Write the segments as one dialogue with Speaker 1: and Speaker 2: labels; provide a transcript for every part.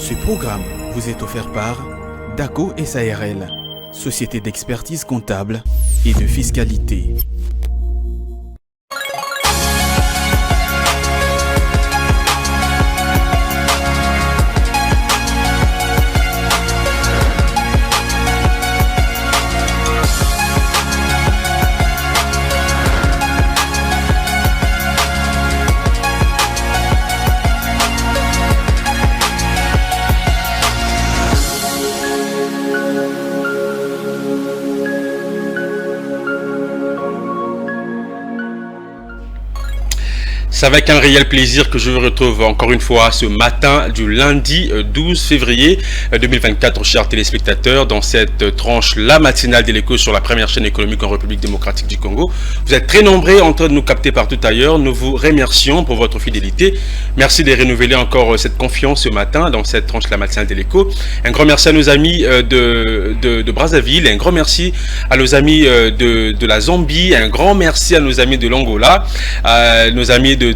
Speaker 1: Ce programme vous est offert par DACO SARL, Société d'expertise comptable et de fiscalité.
Speaker 2: C'est avec un réel plaisir que je vous retrouve encore une fois ce matin du lundi 12 février 2024, chers téléspectateurs, dans cette tranche la matinale de l'écho sur la première chaîne économique en République démocratique du Congo. Vous êtes très nombreux en train de nous capter partout ailleurs. Nous vous remercions pour votre fidélité. Merci de renouveler encore cette confiance ce matin dans cette tranche la matinale de l'écho. Un grand merci à nos amis de Brazzaville, un grand merci à nos amis de la Zambie, un grand merci à nos amis de l'Angola, nos amis de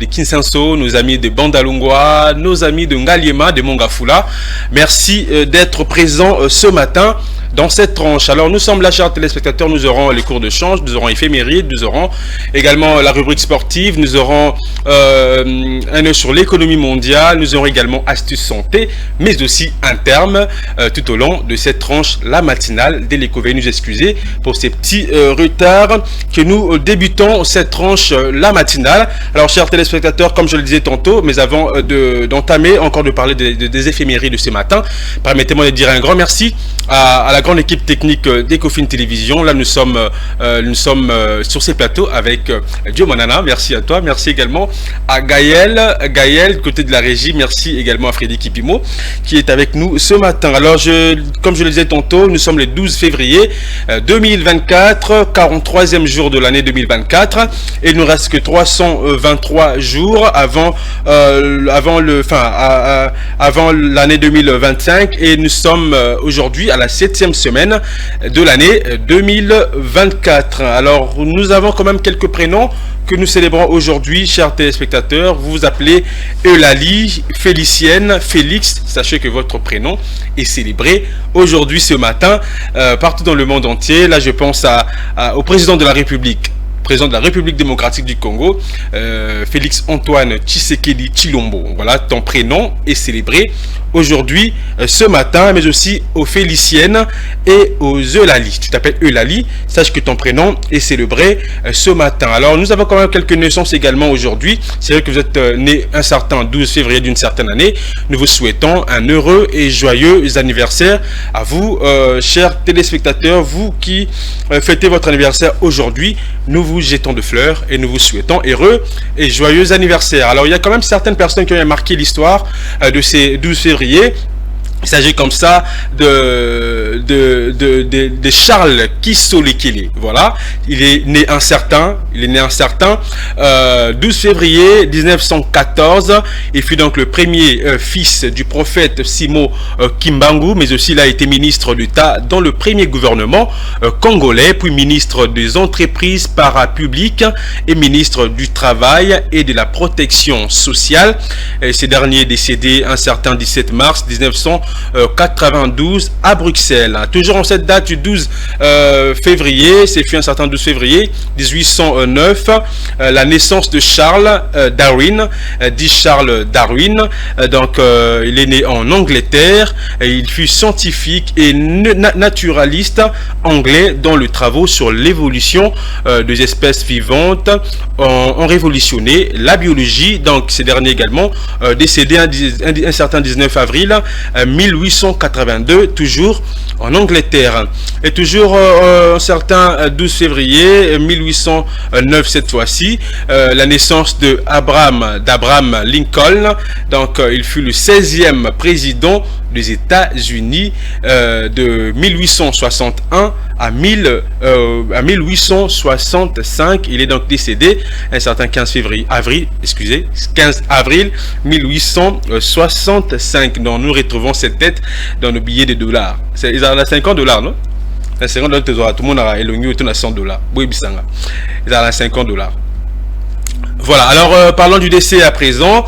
Speaker 2: Kinshasa, nos amis de Bandalungwa, nos amis de Ngaliema, de Mongafula. Merci d'être présents ce matin dans cette tranche. Alors nous sommes là, chers téléspectateurs, nous aurons les cours de change, nous aurons éphémérides, nous aurons également la rubrique sportive, nous aurons un œil sur l'économie mondiale, nous aurons également astuces santé, mais aussi un terme tout au long de cette tranche, la matinale de l'écho. Veuillez nous excuser pour ces petits retards que nous débutons cette tranche, la matinale. Alors chers téléspectateurs, comme je le disais tantôt, mais avant d'entamer encore de parler des éphémérides de ce matin, permettez-moi de dire un grand merci à la grande équipe technique d'Ecofin Télévision. Là, nous sommes sur ces plateaux avec Dio Manana. Merci à toi. Merci également à Gaël, côté de la régie. Merci également à Frédéric Kipimo qui est avec nous ce matin. Alors, comme je le disais tantôt, nous sommes le 12 février 2024, 43e jour de l'année 2024. Et il nous reste que 323 jours avant l'année 2025. Et nous sommes aujourd'hui à la 7e semaine de l'année 2024. Alors, nous avons quand même quelques prénoms que nous célébrons aujourd'hui, chers téléspectateurs. Vous vous appelez Eulalie, Félicienne, Félix. Sachez que votre prénom est célébré aujourd'hui, ce matin, partout dans le monde entier. Là, je pense au président de la République. Président de la République démocratique du Congo, Félix Antoine Tshisekedi Tshilombo. Voilà, ton prénom est célébré aujourd'hui, ce matin, mais aussi aux Féliciennes et aux Eulalie. Tu t'appelles Eulalie, sache que ton prénom est célébré ce matin. Alors, nous avons quand même quelques naissances également aujourd'hui. C'est vrai que vous êtes né un certain 12 février d'une certaine année. Nous vous souhaitons un heureux et joyeux anniversaire à vous, chers téléspectateurs, vous qui fêtez votre anniversaire aujourd'hui. Nous vous jetons de fleurs et nous vous souhaitons heureux et joyeux anniversaire. Alors, il y a quand même certaines personnes qui ont marqué l'histoire de ces 12 février. Il s'agit comme ça de Charles Kisolekele. Voilà, il est né un certain 12 février 1914. Il fut donc le premier fils du prophète Simo Kimbangu, mais aussi il a été ministre d'État dans le premier gouvernement congolais, puis ministre des entreprises parapubliques et ministre du travail et de la protection sociale. Et ce dernier est décédé un certain 17 mars 1992 à Bruxelles. Toujours en cette date du 12 février, c'est fait un certain 12 février 1809, la naissance de Charles Darwin, dit Charles Darwin. Donc il est né en Angleterre et il fut scientifique et naturaliste anglais dont les travaux sur l'évolution des espèces vivantes ont révolutionné la biologie. Donc ces derniers également décédé un certain 19 avril 1882, toujours en Angleterre. Et toujours un certain 12 février 1809 cette fois-ci, la naissance d'Abraham Lincoln. Donc il fut le 16e président des États-Unis de 1861 à 1865. Il est donc décédé un certain 15 avril 1865. Donc nous retrouvons cette tête dans nos billets de dollars. Ils ont $50, non? $50, tout le monde a éloigné autour de $100. Ils ont $50. Voilà, alors parlons du décès à présent,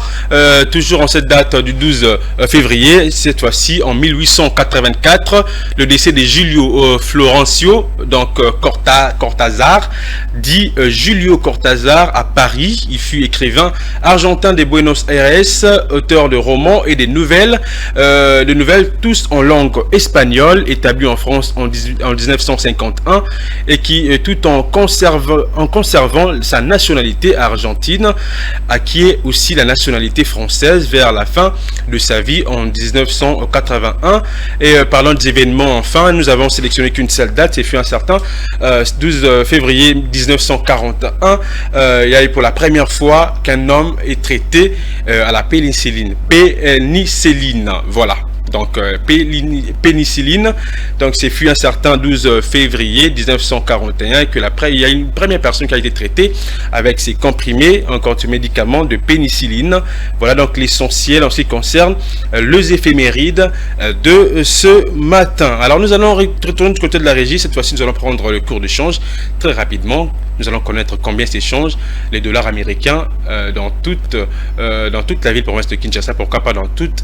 Speaker 2: toujours en cette date du 12 février, cette fois-ci en 1884, le décès de Julio Florencio, donc Cortázar, dit Julio Cortázar à Paris. Il fut écrivain argentin de Buenos Aires, auteur de romans et de nouvelles tous en langue espagnole, établi en France en 1951 et qui, tout en conservant sa nationalité argentine, acquiert aussi la nationalité française vers la fin de sa vie en 1981. Et parlant des événements, enfin, nous avons sélectionné qu'une seule date, c'est fut un certain 12 février 1941. Il y a eu pour la première fois qu'un homme est traité à la pénicilline. Voilà. Donc pénicilline, donc c'est fut un certain 12 février 1941 que il y a une première personne qui a été traitée avec ces comprimés, encore ce médicament de pénicilline. Voilà donc l'essentiel en ce qui concerne les éphémérides de ce matin. Alors nous allons retourner du côté de la régie. Cette fois-ci nous allons prendre le cours de change très rapidement. Nous allons connaître combien s'échangent les dollars américains dans toute la ville-province de Kinshasa, pourquoi pas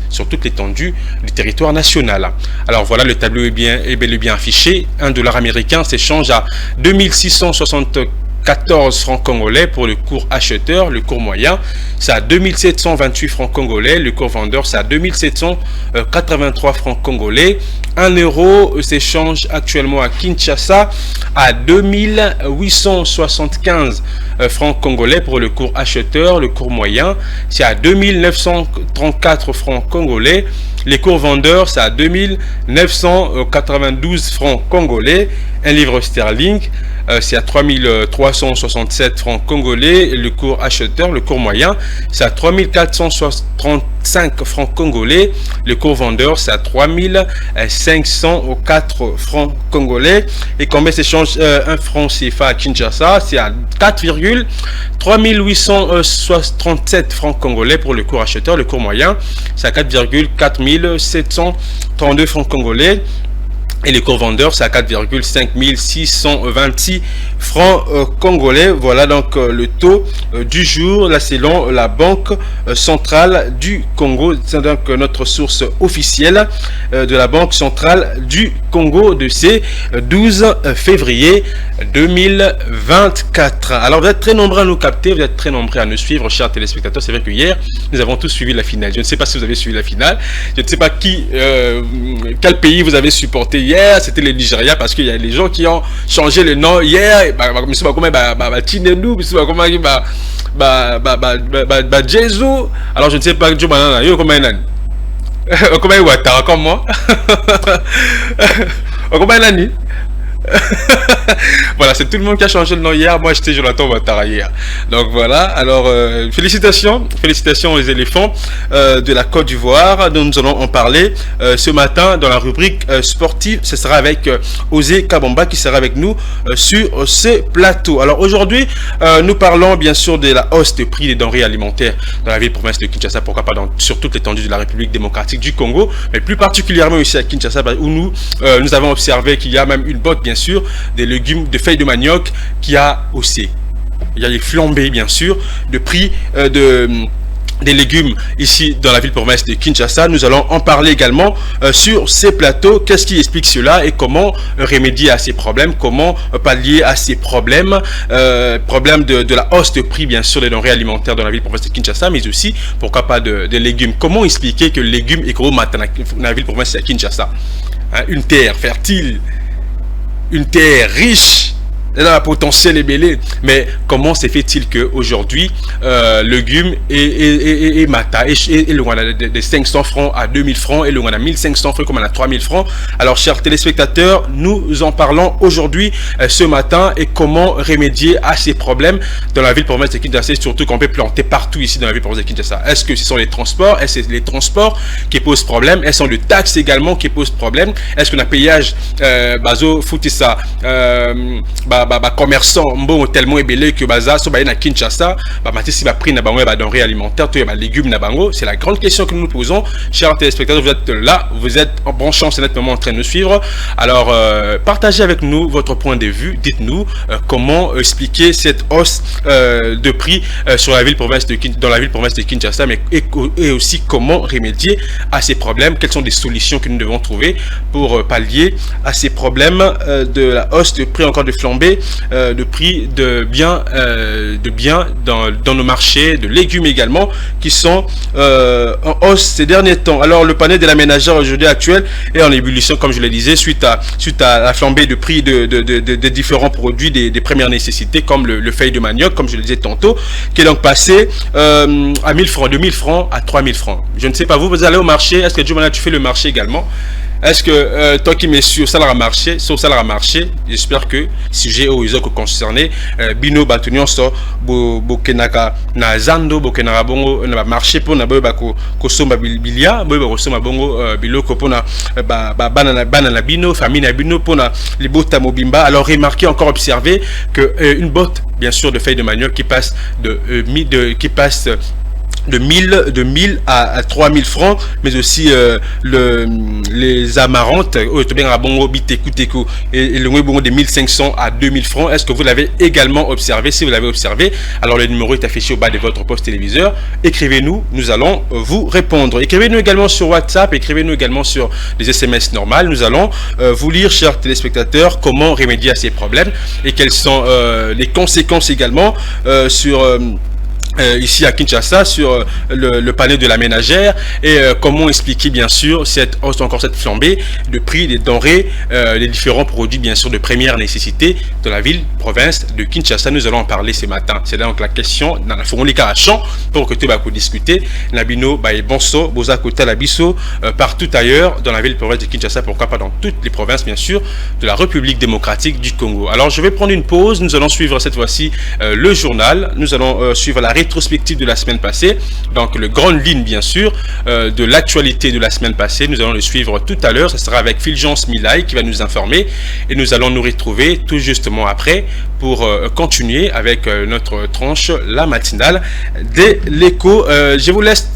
Speaker 2: sur toute l'étendue du territoire national. Alors voilà, le tableau est bel et bien affiché. Un dollar américain s'échange à 2674 francs congolais pour le cours acheteur. Le cours moyen, c'est à 2728 francs congolais. Le cours vendeur, c'est à 2783 francs congolais. 1 euro s'échange actuellement à Kinshasa à 2875 francs congolais pour le cours acheteur. Le cours moyen, c'est à 2934 francs congolais. Les cours vendeurs, c'est à 2992 francs congolais. Un livre sterling, c'est à 3367 francs congolais. Le cours acheteur, le cours moyen, c'est à 3435 francs congolais. Le cours vendeur, c'est à 3504 francs congolais. Et combien s'échange un franc CFA à Kinshasa? C'est à 4,3837 francs congolais pour le cours acheteur. Le cours moyen, c'est à 4,4732 francs congolais. Et les cours vendeurs, c'est à 4,5626 francs congolais. Voilà donc le taux du jour, là selon la Banque centrale du Congo. C'est donc notre source officielle de la Banque centrale du Congo de ces 12 février 2024. Alors vous êtes très nombreux à nous capter, vous êtes très nombreux à nous suivre, chers téléspectateurs. C'est vrai que hier, nous avons tous suivi la finale. Je ne sais pas si vous avez suivi la finale. Je ne sais pas quel pays vous avez supporté hier. C'était le Nigeria, parce qu'il y a les gens qui ont changé le nom hier. Jésus. Alors je ne sais pas comment moi. Voilà, c'est tout le monde qui a changé le nom hier. Moi j'étais Jonathan Ouattara hier. Donc voilà, alors félicitations aux éléphants de la Côte d'Ivoire. Nous allons en parler ce matin dans la rubrique sportive. Ce sera avec Osé Kabamba qui sera avec nous sur ce plateau. Alors aujourd'hui, nous parlons bien sûr de la hausse des prix des denrées alimentaires dans la ville-province de Kinshasa, pourquoi pas sur toute l'étendue de la République démocratique du Congo, mais plus particulièrement ici à Kinshasa, où nous avons observé qu'il y a même une botte, bien sûr, des légumes, de feuilles de manioc qui a haussé. Il y a les flambées, bien sûr, de prix des légumes ici dans la ville-province de Kinshasa. Nous allons en parler également sur ces plateaux. Qu'est-ce qui explique cela et comment remédier à ces problèmes, comment pallier à ces problèmes, problème de la hausse de prix, bien sûr, des denrées alimentaires dans la ville-province de Kinshasa, mais aussi, pourquoi pas, de légumes. Comment expliquer que le légume est gros maintenant dans la ville-province de Kinshasa, hein, une terre fertile, une terre riche, elle a un potentiel ébélé, mais comment se fait-il qu'aujourd'hui, légumes et mata et loin de 500 francs à 2000 francs et loin de 1500 francs comme à 3000 francs. Alors, chers téléspectateurs, nous en parlons aujourd'hui, ce matin, et comment remédier à ces problèmes dans la ville-province de Kinshasa, surtout qu'on peut planter partout ici dans la ville-province de Kinshasa. Est-ce que ce sont les transports? Est-ce que c'est les transports qui posent problème? Est-ce que ce sont les taxes également qui posent problème? Est-ce qu'on a payage bazo foutissa commerçants bon tellement ébélé que baza so ba na Kinshasa matisi ba prix na bango ba denrées alimentaires to ba légumes na bango. C'est la grande question que nous nous posons, chers téléspectateurs. Vous êtes là, vous êtes en bon chance, c'est nettement en train de nous suivre. Alors partagez avec nous votre point de vue. Dites-nous comment expliquer cette hausse de prix sur la ville-province dans la ville-province de Kinshasa, mais et aussi comment remédier à ces problèmes. Quelles sont les solutions que nous devons trouver pour pallier à ces problèmes de la hausse de prix, encore de flambée de prix de biens dans nos marchés, de légumes également, qui sont en hausse ces derniers temps. Alors le panier de la ménagère aujourd'hui actuel est en ébullition, comme je le disais, suite à la flambée de prix de différents produits des premières nécessités, comme le feuille de manioc, comme je le disais tantôt, qui est donc passé à 1000 francs, de 1000 francs à 3000 francs. Je ne sais pas, vous allez au marché, est-ce que Jumana, tu fais le marché également? Est-ce que toi qui m'es sur salaire marché, j'espère que si j'ai aux autres concernés, bino batunion so bokenaka na zando bokenaka bongo na marché pour na ba ko somba bilia ba ko somba bongo biloko pour na banana bino famille na bino pour na libota mobimba. Alors remarquez, encore observé que une botte bien sûr de feuilles de manioc qui passe de 1000 à 3000 francs, mais aussi les amarantes et le bongo de 1500 à 2000 francs. Est-ce que vous l'avez également observé? Si vous l'avez observé, alors le numéro est affiché au bas de votre poste téléviseur. Écrivez-nous, nous allons vous répondre. Écrivez-nous également sur WhatsApp, écrivez-nous également sur les SMS normales. Nous allons vous lire, chers téléspectateurs, comment remédier à ces problèmes et quelles sont les conséquences également sur ici à Kinshasa sur le panier de la ménagère et comment expliquer bien sûr cette hausse, encore cette flambée de prix des denrées, les différents produits bien sûr de première nécessité de la ville province de Kinshasa. Nous allons en parler ce matin. C'est donc la question dans la fourgon à champ pour que tu vas discuter Nabino Bonso Boza Kota Labiso partout ailleurs dans la ville province de Kinshasa, pourquoi pas dans toutes les provinces bien sûr de la République démocratique du Congo. Alors je vais prendre une pause, nous allons suivre cette fois-ci le journal, nous allons suivre la rétrospective de la semaine passée, donc le grande ligne bien sûr de l'actualité de la semaine passée. Nous allons le suivre tout à l'heure, ça sera avec Fulgence Milay qui va nous informer et nous allons nous retrouver tout justement après pour continuer avec notre tranche la matinale de l'écho. Je vous laisse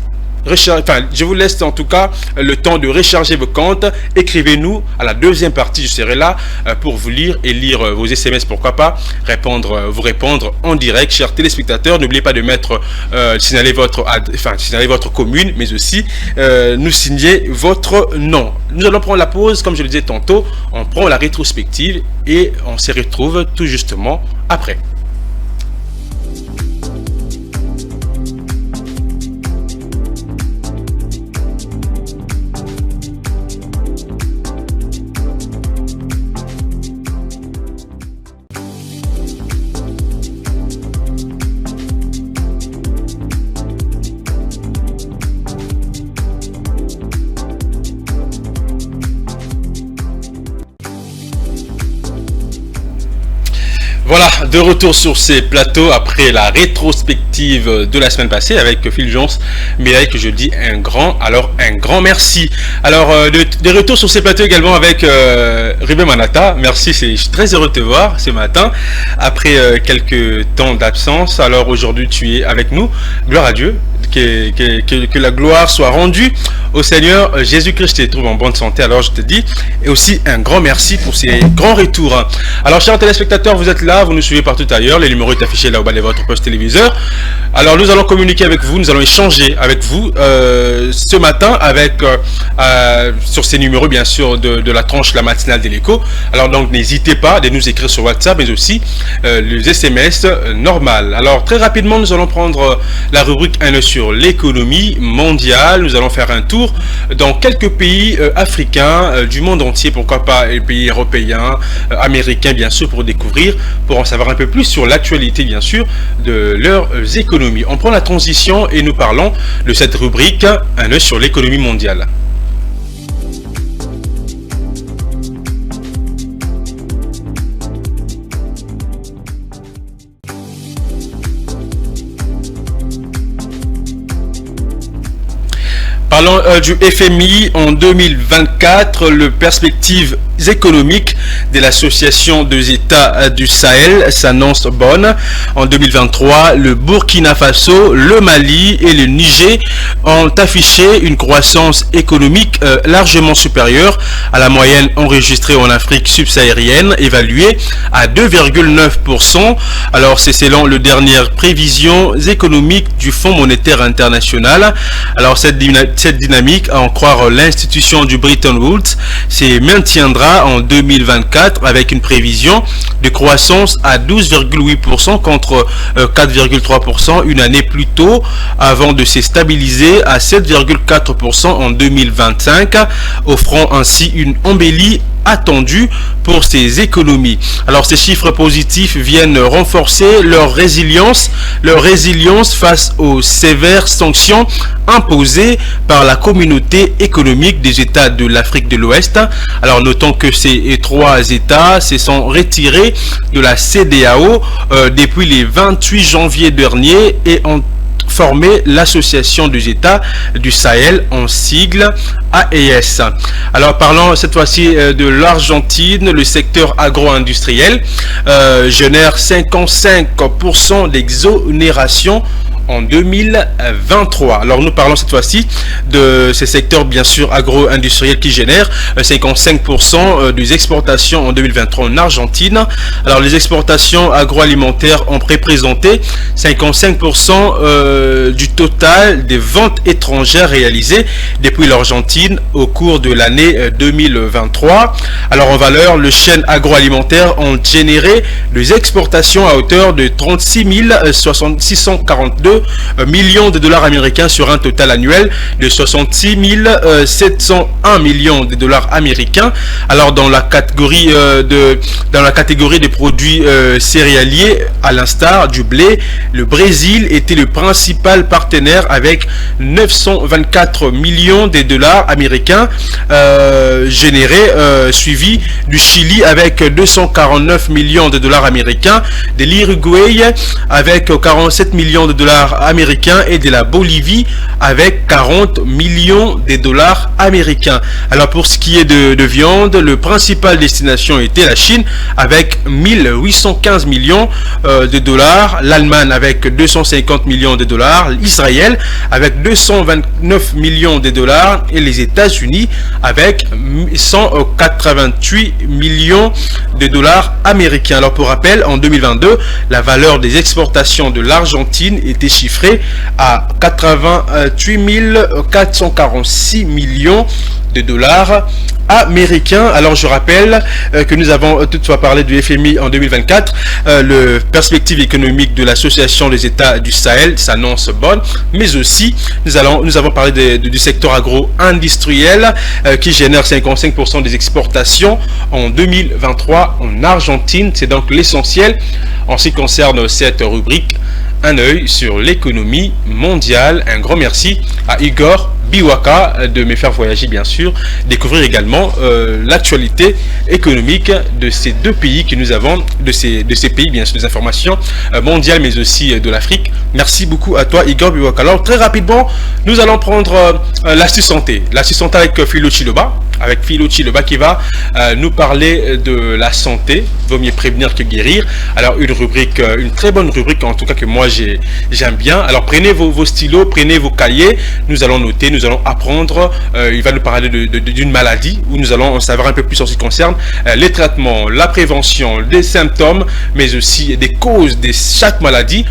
Speaker 2: en tout cas le temps de recharger vos comptes. Écrivez-nous à la deuxième partie, je serai là pour vous lire et lire vos SMS, pourquoi pas vous répondre en direct. Chers téléspectateurs, n'oubliez pas de mettre signaler votre commune, mais aussi nous signer votre nom. Nous allons prendre la pause, comme je le disais tantôt, on prend la rétrospective et on se retrouve tout justement après. Voilà, de retour sur ces plateaux après la rétrospective de la semaine passée avec Fulgence Milay, que je dis un grand merci. Alors, de retour sur ces plateaux également avec Ribé Manata. Merci, je suis très heureux de te voir ce matin après quelques temps d'absence. Alors aujourd'hui, tu es avec nous. Gloire à Dieu. Que la gloire soit rendue au Seigneur Jésus-Christ. Je te trouve en bonne santé, alors je te dis, et aussi un grand merci pour ces grands retours. Alors chers téléspectateurs, vous êtes là, vous nous suivez partout ailleurs, les numéros sont affichés là au bas de votre poste téléviseur. Alors nous allons communiquer avec vous, nous allons échanger avec vous ce matin avec sur ces numéros bien sûr de la tranche la matinale de l'écho. Alors donc n'hésitez pas de nous écrire sur WhatsApp, mais aussi les SMS normal. Alors très rapidement, nous allons prendre la rubrique 1 sur l'économie mondiale. Nous allons faire un tour dans quelques pays africains, du monde entier, pourquoi pas les pays européens, américains bien sûr, pour découvrir, pour en savoir un peu plus sur l'actualité bien sûr de leurs économies. On prend la transition et nous parlons de cette rubrique un œil sur l'économie mondiale. Parlons du FMI en 2024, le perspective économique de l'Association des États du Sahel s'annonce bonne. En 2023, le Burkina Faso, le Mali et le Niger ont affiché une croissance économique largement supérieure à la moyenne enregistrée en Afrique subsaharienne, évaluée à 2,9%. Alors c'est selon les dernières prévisions économiques du Fonds monétaire international. Alors cette dynamique, à en croire l'institution du Bretton Woods, se maintiendra en 2024 avec une prévision de croissance à 12,8% contre 4,3% une année plus tôt, avant de se stabiliser à 7,4% en 2025, offrant ainsi une embellie attendue pour ces économies. Alors ces chiffres positifs viennent renforcer leur résilience face aux sévères sanctions imposées par la communauté économique des États de l'Afrique de l'Ouest. Alors notons que ces trois États se sont retirés de la CEDEAO depuis le 28 janvier dernier et ont formé l'Association des États du Sahel, en sigle AES. Alors parlons cette fois-ci de l'Argentine. Le secteur agro-industriel génère 55% d'exonération en 2023. Alors nous parlons cette fois-ci de ces secteurs bien sûr agro-industriels qui génèrent 55% des exportations en 2023 en Argentine. Alors les exportations agroalimentaires ont représenté 55% du total des ventes étrangères réalisées depuis l'Argentine au cours de l'année 2023. Alors en valeur, les chaînes agroalimentaires ont généré des exportations à hauteur de 36 642 millions de dollars américains sur un total annuel de 66 701 millions de dollars américains. Alors dans la catégorie des produits céréaliers, à l'instar du blé, le Brésil était le principal partenaire avec 924 millions de dollars américains générés, suivi du Chili avec 249 millions de dollars américains, de l'Uruguay avec 47 millions de dollars américains et de la Bolivie avec 40 millions de dollars américains. Alors pour ce qui est de viande, le principal destination était la Chine avec 1815 millions de dollars, l'Allemagne avec 250 millions de dollars, Israël avec 229 millions de dollars et les États-Unis avec 188 millions de dollars américains. Alors pour rappel, en 2022, la valeur des exportations de l'Argentine était chiffré à 88 446 millions de dollars américains. Alors je rappelle que nous avons toutefois parlé du FMI en 2024. Le perspective économique de l'Association des États du Sahel s'annonce bonne, mais aussi nous avons parlé du secteur agro-industriel qui génère 55% des exportations en 2023 en Argentine. C'est donc l'essentiel en ce qui concerne cette rubrique. Un œil sur l'économie mondiale. Un grand merci à Igor Biwaka de me faire voyager, bien sûr, découvrir également l'actualité économique de ces deux pays que nous avons, de ces pays, bien sûr, des informations mondiales, mais aussi de l'Afrique. Merci beaucoup à toi, Igor Biwaka. Alors, très rapidement, nous allons prendre l'astuce santé. L'astuce santé avec Philo Chiloba. Avec Philo Chiloba qui va nous parler de la santé. Vaut mieux prévenir que guérir. Alors, une très bonne rubrique, en tout cas que moi j'aime bien. Alors, prenez vos stylos, prenez vos cahiers. Nous allons noter, nous allons apprendre. Il va nous parler d'une maladie où nous allons en savoir un peu plus en ce qui concerne les traitements, la prévention, les symptômes, mais aussi des causes de chaque maladie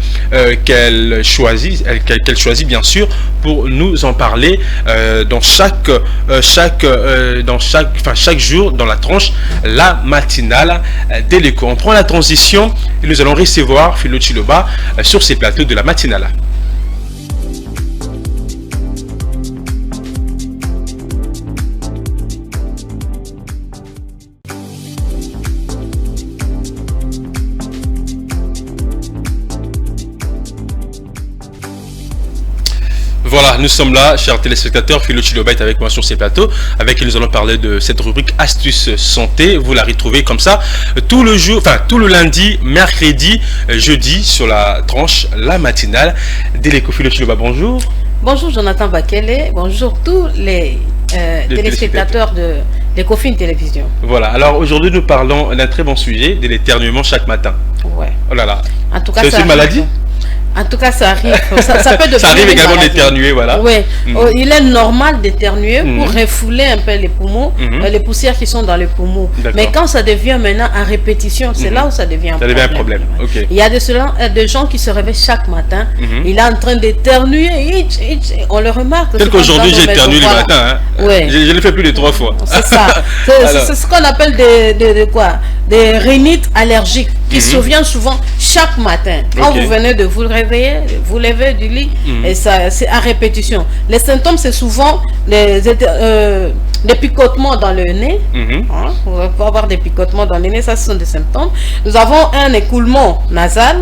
Speaker 2: qu'elle choisit bien sûr pour nous en parler chaque jour dans la tranche la matinale de l'écho. On prend la transition et nous allons recevoir Philo Chiloba sur ces plateaux de la matinale. Voilà, nous sommes là, chers téléspectateurs. Philo Chiloba est avec moi sur ces plateaux, avec qui nous allons parler de cette rubrique Astuces Santé. Vous la retrouvez comme ça tout le lundi, mercredi, jeudi sur la tranche la matinale de l'écho. Philo Chiloba, bonjour.
Speaker 3: Bonjour Jonathan Bakele, bonjour tous les téléspectateurs de l'Ecofine Télévision.
Speaker 2: Voilà, alors aujourd'hui nous parlons d'un très bon sujet, de l'éternuement chaque matin.
Speaker 3: Ouais.
Speaker 2: Oh là là.
Speaker 3: En tout cas,
Speaker 2: c'est une maladie?
Speaker 3: En tout cas, ça arrive. Ça peut devenir
Speaker 2: ça arrive également d'éternuer, voilà.
Speaker 3: Oui, il est normal d'éternuer pour refouler un peu les poumons, les poussières qui sont dans les poumons. Mais quand ça devient maintenant en répétition, c'est là où ça devient un problème.
Speaker 2: Okay.
Speaker 3: Il y a des gens qui se réveillent chaque matin, il est en train d'éternuer, on le remarque.
Speaker 2: Tel qu'aujourd'hui j'ai éternué le matin, hein.
Speaker 3: Ouais.
Speaker 2: Je l'ai fait plus de 3 fois.
Speaker 3: C'est ça. C'est ce qu'on appelle des rhinites allergiques qui surviennent souvent chaque matin. Quand vous venez de vous réveiller, vous levez du lit, et ça c'est à répétition. Les symptômes, c'est souvent des picotements dans le nez. On va avoir des picotements dans le nez, ça ce sont des symptômes. Nous avons un écoulement nasal,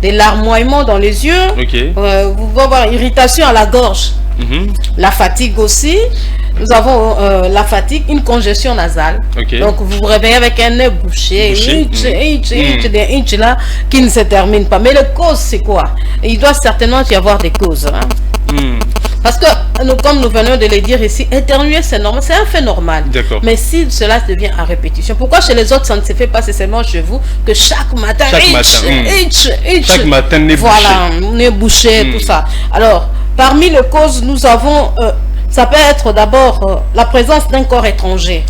Speaker 3: des larmoiements dans les yeux, vous pouvez avoir irritation à la gorge, la fatigue aussi. Nous avons la fatigue, une congestion nasale. Donc vous vous réveillez avec un nez bouché, des hitch là qui ne se terminent pas. Mais les causes, c'est quoi? Il doit certainement y avoir des causes. Parce que, comme nous venons de le dire ici, éternuer c'est normal, c'est un fait normal. Mais si cela devient à répétition, pourquoi chez les autres ça ne se fait pas, c'est seulement chez vous que chaque matin,
Speaker 2: chaque matin nez bouché.
Speaker 3: Voilà, nez bouché, tout ça. Alors, parmi les causes, nous avons ça peut être d'abord la présence d'un corps étranger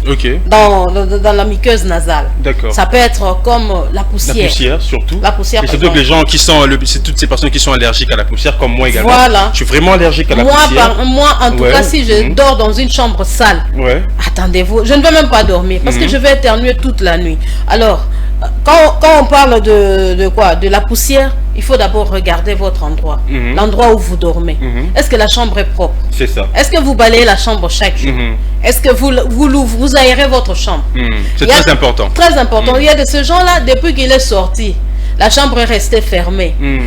Speaker 3: dans la muqueuse nasale. Ça peut être comme la poussière. La
Speaker 2: poussière surtout.
Speaker 3: La poussière.
Speaker 2: Et surtout que les gens qui sont, c'est toutes ces personnes qui sont allergiques à la poussière, comme moi également.
Speaker 3: Voilà.
Speaker 2: Je suis vraiment allergique à la poussière.
Speaker 3: Moi, en tout cas, si je dors dans une chambre sale, attendez-vous, je ne vais même pas dormir parce que je vais éternuer toute la nuit. Alors, quand on parle de la poussière, il faut d'abord regarder votre endroit, l'endroit où vous dormez. Est-ce que la chambre est propre?
Speaker 2: C'est ça.
Speaker 3: Est-ce que vous balayez la chambre chaque jour? Est-ce que vous aérez votre chambre?
Speaker 2: C'est très important.
Speaker 3: Très important. Il y a de ce genre-là, depuis qu'il est sorti, la chambre est restée fermée. Non,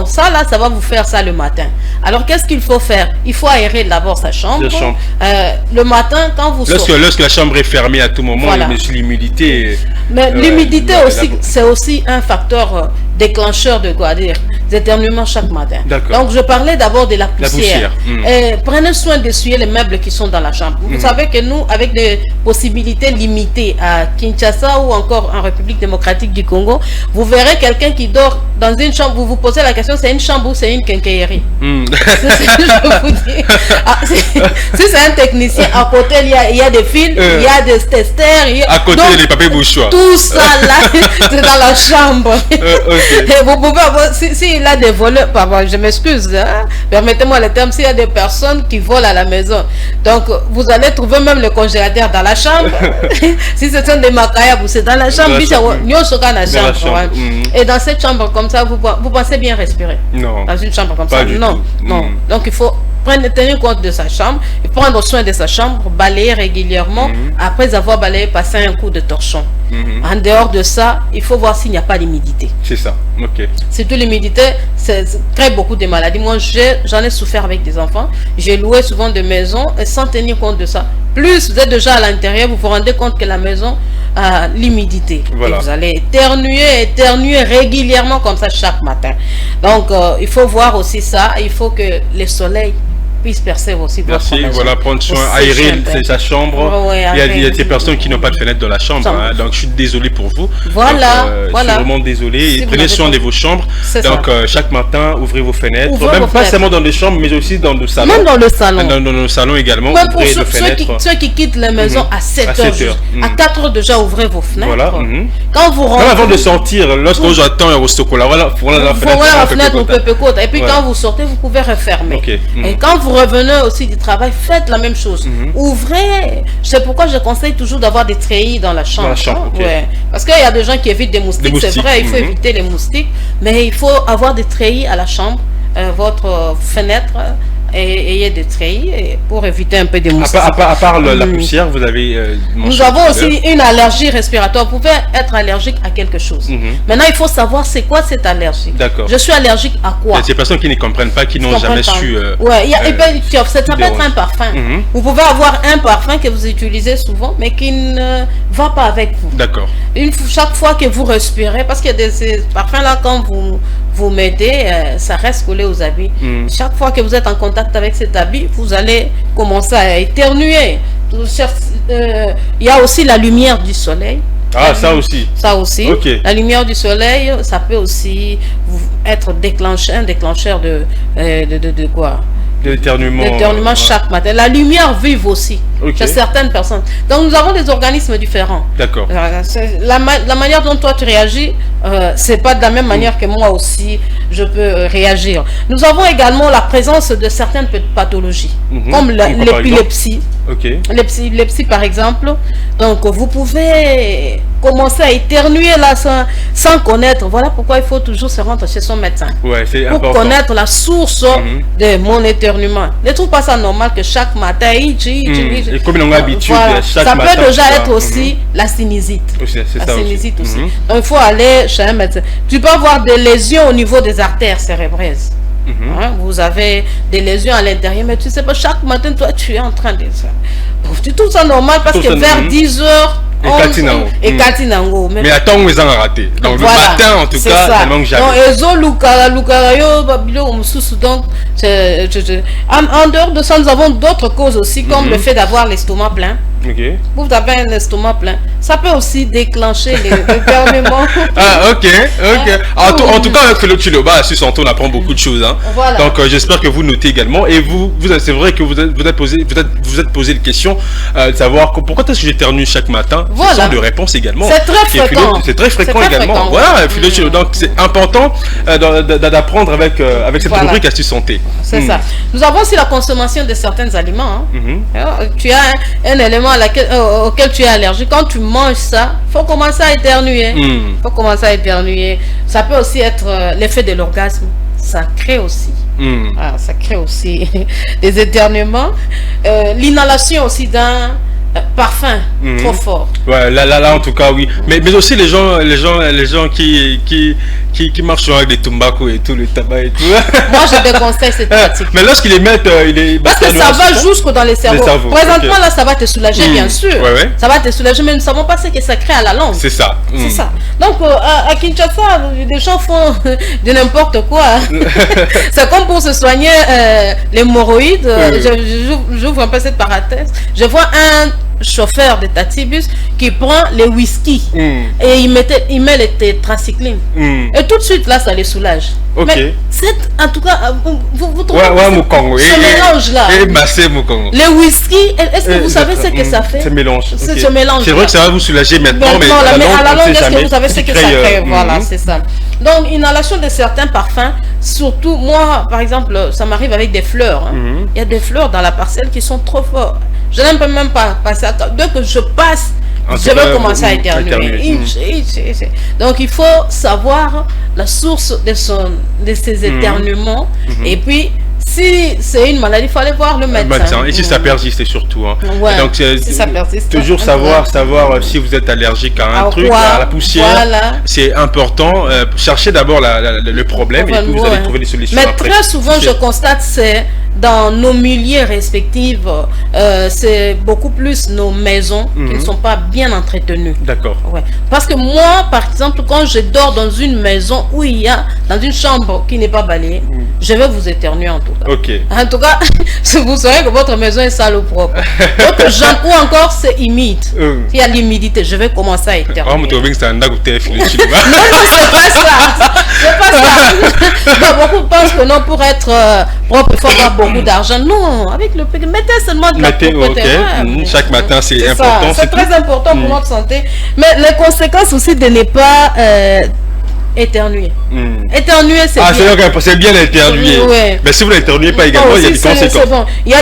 Speaker 3: ça là, ça va vous faire ça le matin. Alors qu'est-ce qu'il faut faire? Il faut aérer d'abord sa chambre. Le matin, quand vous sortez.
Speaker 2: Lorsque la chambre est fermée à tout moment, l'humidité.
Speaker 3: Mais l'humidité aussi, c'est aussi un facteur déclencheur de quoi dire d'éternuement chaque matin. Donc je parlais d'abord de la poussière. Prenez soin d'essuyer les meubles qui sont dans la chambre. Vous savez que nous, avec des possibilités limitées à Kinshasa ou encore en République démocratique du Congo, vous verrez quelqu'un qui dort dans une chambre, vous vous posez la question, c'est une chambre ou c'est une quincaillerie? Je vous dis. Si c'est un technicien, à côté il y a des fils, il y a des testeurs,
Speaker 2: à côté il y a des papiers mouchoirs.
Speaker 3: Tout ça là, c'est dans la chambre. Et vous pouvez avoir, s'il a des voleurs, pardon, je m'excuse, hein, permettez-moi le terme, s'il y a des personnes qui volent à la maison, donc vous allez trouver même le congélateur dans la chambre. Si ce sont des macayabou, c'est dans la chambre. Et dans cette chambre comme ça, vous pensez bien respirer?
Speaker 2: Non.
Speaker 3: Dans une chambre comme ça? Non. Donc il faut tenir compte de sa chambre, et prendre soin de sa chambre, balayer régulièrement, après avoir balayé, passer un coup de torchon. En dehors de ça, il faut voir s'il n'y a pas d'humidité.
Speaker 2: C'est ça,
Speaker 3: Surtout l'humidité, ça crée beaucoup de maladies. Moi, j'en ai souffert avec des enfants. J'ai loué souvent des maisons et sans tenir compte de ça. Plus vous êtes déjà à l'intérieur, vous vous rendez compte que la maison a l'humidité. Et vous allez éternuer régulièrement comme ça chaque matin. Donc, il faut voir aussi ça. Il faut que le soleil puisse percer aussi votre maison.
Speaker 2: Voilà, prendre soin, aérer sa chambre. Il y a des personnes qui n'ont pas de fenêtre dans la chambre, donc je suis désolé pour vous. Je suis vraiment désolé. Prenez soin de vos chambres. Donc chaque matin, ouvrez vos fenêtres. Même pas seulement dans les chambres, mais aussi dans le salon.
Speaker 3: Même dans le salon.
Speaker 2: Dans le salon également.
Speaker 3: Même pour ceux qui quittent la maison à 7 heures. À 4 heures déjà, ouvrez vos fenêtres. Quand vous rentrez.
Speaker 2: Avant de sortir, lorsqu'on j'attends au Sokola, voilà la
Speaker 3: fenêtre un peu courte. Et puis quand vous sortez, vous pouvez refermer. Et quand vous revenez aussi du travail, faites la même chose. Ouvrez. C'est pourquoi je conseille toujours d'avoir des treillis dans la chambre. Parce qu'il y a des gens qui évitent des moustiques, c'est vrai, il faut éviter les moustiques, mais il faut avoir des treillis à la chambre, votre fenêtre. Et ayez des treillis pour éviter un peu des moustiques.
Speaker 2: À part la poussière, vous avez
Speaker 3: nous avons aussi une allergie respiratoire. Vous pouvez être allergique à quelque chose. Maintenant, il faut savoir c'est quoi cette allergie. Je suis allergique à quoi?
Speaker 2: Il y a des personnes qui ne comprennent pas, qui n'ont jamais su.
Speaker 3: Ça peut être un parfum. Vous pouvez avoir un parfum que vous utilisez souvent, mais qui ne va pas avec vous. Chaque fois que vous respirez, parce qu'il y a ces parfums là, quand vous vous mettez, ça reste collé aux habits. Chaque fois que vous êtes en contact avec cet habit, vous allez commencer à éternuer. Il y a aussi la lumière du soleil.
Speaker 2: Ah, ça aussi.
Speaker 3: Ça aussi.
Speaker 2: Okay.
Speaker 3: La lumière du soleil, ça peut aussi être un déclencheur de quoi?
Speaker 2: L'éternuement
Speaker 3: chaque matin. La lumière vive aussi chez certaines personnes. Donc nous avons des organismes différents.
Speaker 2: D'accord.
Speaker 3: La manière dont toi tu réagis, c'est pas de la même manière que moi aussi je peux réagir. Nous avons également la présence de certaines pathologies, comme l'épilepsie. L'épilepsie par exemple. Donc vous pouvez commencer à éternuer là sans connaître. Voilà pourquoi il faut toujours se rendre chez son médecin.
Speaker 2: Ouais, c'est
Speaker 3: pour
Speaker 2: important.
Speaker 3: Connaître la source de mon éternuement. Ne trouve pas ça normal que chaque matin,
Speaker 2: et comme on a l'habitude, chaque
Speaker 3: ça
Speaker 2: matin,
Speaker 3: peut déjà être aussi la sinusite. La sinusite aussi. Donc il faut aller chez un médecin. Tu peux avoir des lésions au niveau des artères cérébrales. Vous avez des lésions à l'intérieur, mais tu sais pas, chaque matin, toi, tu es en train de ça. Tu trouves ça normal parce que vers 10 heures, et Katinango. Mais
Speaker 2: attends, ils ont raté. Donc voilà, le matin, en tout cas, ça ne manque jamais.
Speaker 3: Donc, en dehors de ça, nous avons d'autres causes aussi, comme le fait d'avoir l'estomac plein. Vous avez un estomac plein, ça peut aussi déclencher l'éternuement.
Speaker 2: Ah, ok. En tout cas, avec le Chiloba, on apprend beaucoup de choses. Voilà. Donc, j'espère que vous notez également. Et c'est vrai que vous êtes posé une question de savoir pourquoi est-ce que j'éternue chaque matin.
Speaker 3: Voilà.
Speaker 2: Ce sont de réponses également.
Speaker 3: C'est très fréquent.
Speaker 2: C'est très fréquent également. Voilà, donc c'est important d'apprendre avec cette rubrique Astuce Santé.
Speaker 3: C'est ça. Nous avons aussi la consommation de certains aliments. Tu as un élément auquel tu es allergique. Quand tu manges ça, il faut commencer à éternuer. Ça peut aussi être l'effet de l'orgasme. Ça crée aussi. Ça crée aussi des éternuements. L'inhalation aussi d'un parfum trop fort.
Speaker 2: Ouais, là en tout cas oui. Mais aussi les gens qui marchent avec des tombacos et tout, le tabac et tout.
Speaker 3: Moi je déconseille cette pratique.
Speaker 2: Mais lorsqu'ils les mettent,
Speaker 3: parce que ça va jusqu'au dans les cerveaux. Présentement là ça va te soulager bien sûr. Ça va te soulager, mais nous ne savons pas ce que ça crée à la langue.
Speaker 2: C'est ça.
Speaker 3: C'est ça. Donc à Kinshasa, les gens font de n'importe quoi. C'est comme pour se soigner l'hémorroïde. J'ouvre un peu cette parenthèse. Je vois un chauffeur de taxibus qui prend les whisky et il met les tétracyclines et tout de suite là ça les soulage. Mais en tout cas vous trouvez ce mélange là, les whisky, est-ce que vous savez ce que ça fait?
Speaker 2: Ce mélange.
Speaker 3: C'est
Speaker 2: vrai que ça va vous soulager maintenant, mais
Speaker 3: à la longue, est-ce que vous savez ce que ça crée? Voilà, c'est ça. Donc inhalation de certains parfums, surtout moi par exemple, ça m'arrive avec des fleurs. Il y a des fleurs dans la parcelle qui sont trop fortes. Je n'aime même pas passer à temps. Dès que je passe, je vais commencer à éternuer. Donc il faut savoir la source de ces éternuements. Et puis, si c'est une maladie, il faut aller voir le médecin.
Speaker 2: Et si ça persiste surtout. Donc,
Speaker 3: si ça persiste,
Speaker 2: toujours savoir si vous êtes allergique à un truc, à la poussière. C'est important. Cherchez d'abord le problème et puis vous allez trouver des solutions.
Speaker 3: Mais très souvent, je constate, c'est dans nos milieux respectifs, c'est beaucoup plus nos maisons qui ne sont pas bien entretenues.
Speaker 2: D'accord.
Speaker 3: Parce que moi, par exemple, quand je dors dans une maison où il y a, dans une chambre qui n'est pas balayée, je vais vous éternuer en tout cas. En tout cas, vous saurez que votre maison est sale ou propre. Donc, ou encore c'est humide. Il y a l'humidité, je vais commencer à éternuer.
Speaker 2: Non, c'est pas
Speaker 3: ça. C'est pas ça. Beaucoup pensent que non, pour être propre, il faut avoir beaucoup d'argent. Non, avec le prix, mettez seulement de la propreté.
Speaker 2: Chaque matin, c'est important.
Speaker 3: C'est très important pour notre santé. Mais les conséquences aussi de ne pas éternuer. Éternuer, c'est bien.
Speaker 2: C'est bien d'éternuer. Mais si vous n'éternuez pas également, il y a des conséquences.
Speaker 3: Bon. Il y a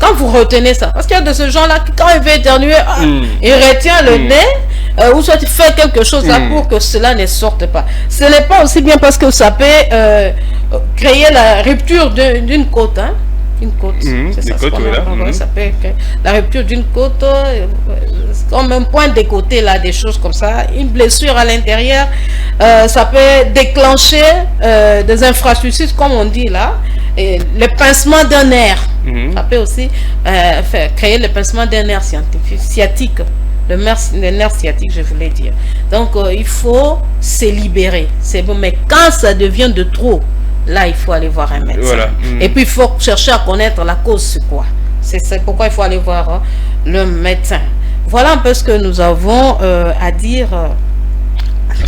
Speaker 3: quand vous retenez ça, parce qu'il y a de ce genre-là, quand il veut éternuer, il retient le nez, ou soit il fait quelque chose là pour que cela ne sorte pas. Ce n'est pas aussi bien parce que ça peut créer la rupture d'une côte. Une côte, c'est ça. Ça peut être la rupture d'une côte, comme un point de côté là, des choses comme ça, une blessure à l'intérieur, ça peut déclencher des infrastructures comme on dit là, et le pincement d'un nerf. Ça peut aussi créer le pincement d'un nerf sciatique. le nerf sciatique, je voulais dire. Donc, il faut se libérer. C'est bon, mais quand ça devient de trop, là, il faut aller voir un médecin.
Speaker 2: Voilà.
Speaker 3: Et puis, il faut chercher à connaître la cause, c'est quoi. C'est pourquoi il faut aller voir le médecin. Voilà un peu ce que nous avons à dire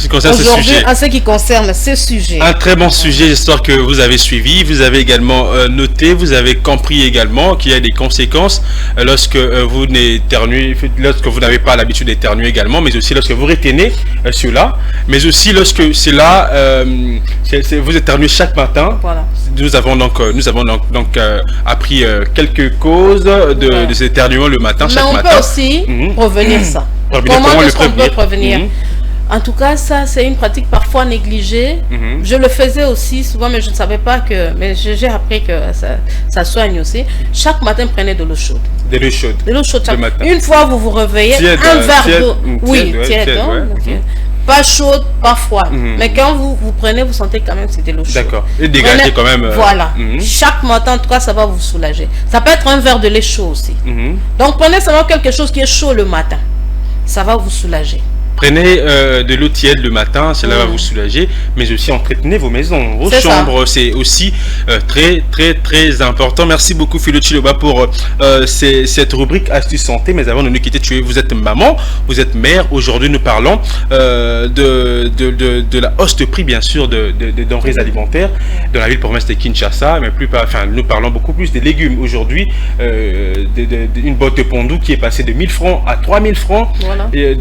Speaker 3: aujourd'hui en ce qui concerne ce sujet.
Speaker 2: Un très bon sujet, j'espère que vous avez suivi, vous avez également noté, vous avez compris également qu'il y a des conséquences lorsque vous n'éternuez, lorsque vous n'avez pas l'habitude d'éternuer également, mais aussi lorsque vous retenez cela, mais aussi lorsque c'est là, vous éternuez chaque matin.
Speaker 3: Voilà.
Speaker 2: Nous avons donc appris quelques causes de cet éternuement le matin, chaque matin.
Speaker 3: Mais on peut aussi prévenir ça. Comment est-ce qu'on peut prévenir? En tout cas, ça, c'est une pratique parfois négligée. Je le faisais aussi souvent, mais je ne savais pas que... Mais j'ai appris que ça soigne aussi. Chaque matin, prenez de l'eau chaude.
Speaker 2: De l'eau chaude.
Speaker 3: De l'eau chaude. Une fois vous vous réveillez, un verre d'eau. Oui, tiède. Pas chaude, pas froide. Mais quand vous prenez, vous sentez quand même que c'est de l'eau chaude.
Speaker 2: D'accord. Et dégagez quand même.
Speaker 3: Voilà. Chaque matin, en tout cas, ça va vous soulager. Ça peut être un verre de lait chaud aussi. Donc, prenez seulement quelque chose qui est chaud le matin. Ça va vous soulager.
Speaker 2: Prenez de l'eau tiède le matin, cela va vous soulager, mais aussi entretenez vos maisons, vos chambres, c'est aussi très important. Merci beaucoup Philo Chiloba pour cette rubrique Astuces Santé, mais avant de nous quitter, vous êtes maman, vous êtes mère, aujourd'hui nous parlons de la hausse de prix bien sûr de denrées alimentaires dans la ville province de Kinshasa, mais nous parlons beaucoup plus des légumes aujourd'hui, une botte de pondou qui est passée de 1000 francs à 3000 francs, voilà. Et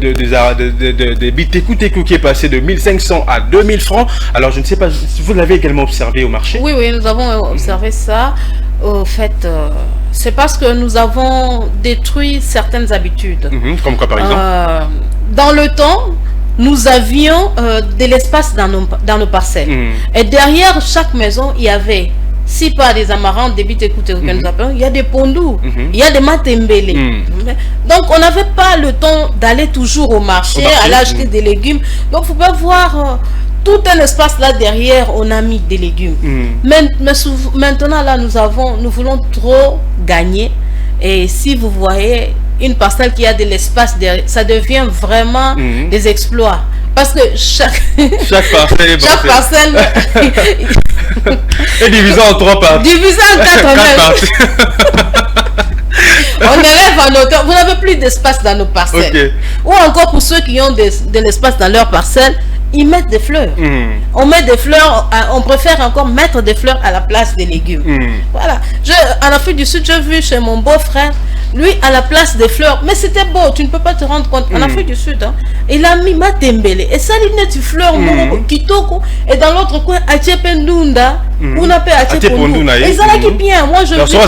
Speaker 2: des bitekou qui est passé de 1500 à 2000 francs. Alors je ne sais pas si vous l'avez également observé au marché.
Speaker 3: Oui, nous avons observé ça. Au fait, c'est parce que nous avons détruit certaines habitudes.
Speaker 2: Comme quoi par exemple?
Speaker 3: Dans le temps, nous avions de l'espace dans nos parcelles. Et derrière chaque maison, il y avait, si pas des amarants, des bitekou que nous appelons, il y a des pondous, il y a des matembele. Donc on n'avait pas le temps d'aller toujours au marché, aller acheter des légumes. Donc vous pouvez voir tout un espace là derrière, on a mis des légumes. Mais maintenant là, nous voulons trop gagner. Et si vous voyez une parcelle qui a de l'espace derrière, ça devient vraiment des exploits. Parce que chaque parcelle
Speaker 2: est divisée en 3 parties.
Speaker 3: Divisée en 4 parties. On élève en hauteur. Vous n'avez plus d'espace dans nos parcelles. Ou encore pour ceux qui ont de l'espace dans leurs parcelles, ils mettent des fleurs. On met des fleurs, on préfère encore mettre des fleurs à la place des légumes. Voilà. En Afrique du Sud, j'ai vu chez mon beau-frère, lui, à la place des fleurs. Mais c'était beau, tu ne peux pas te rendre compte. En Afrique du Sud, il a mis matembele. Et ça, il y a des fleurs, kitoko. Et dans l'autre coin, Achependunda, on appelle Achependunda. Et ça, là qui bien. Moi, je.
Speaker 2: Si tu
Speaker 3: ne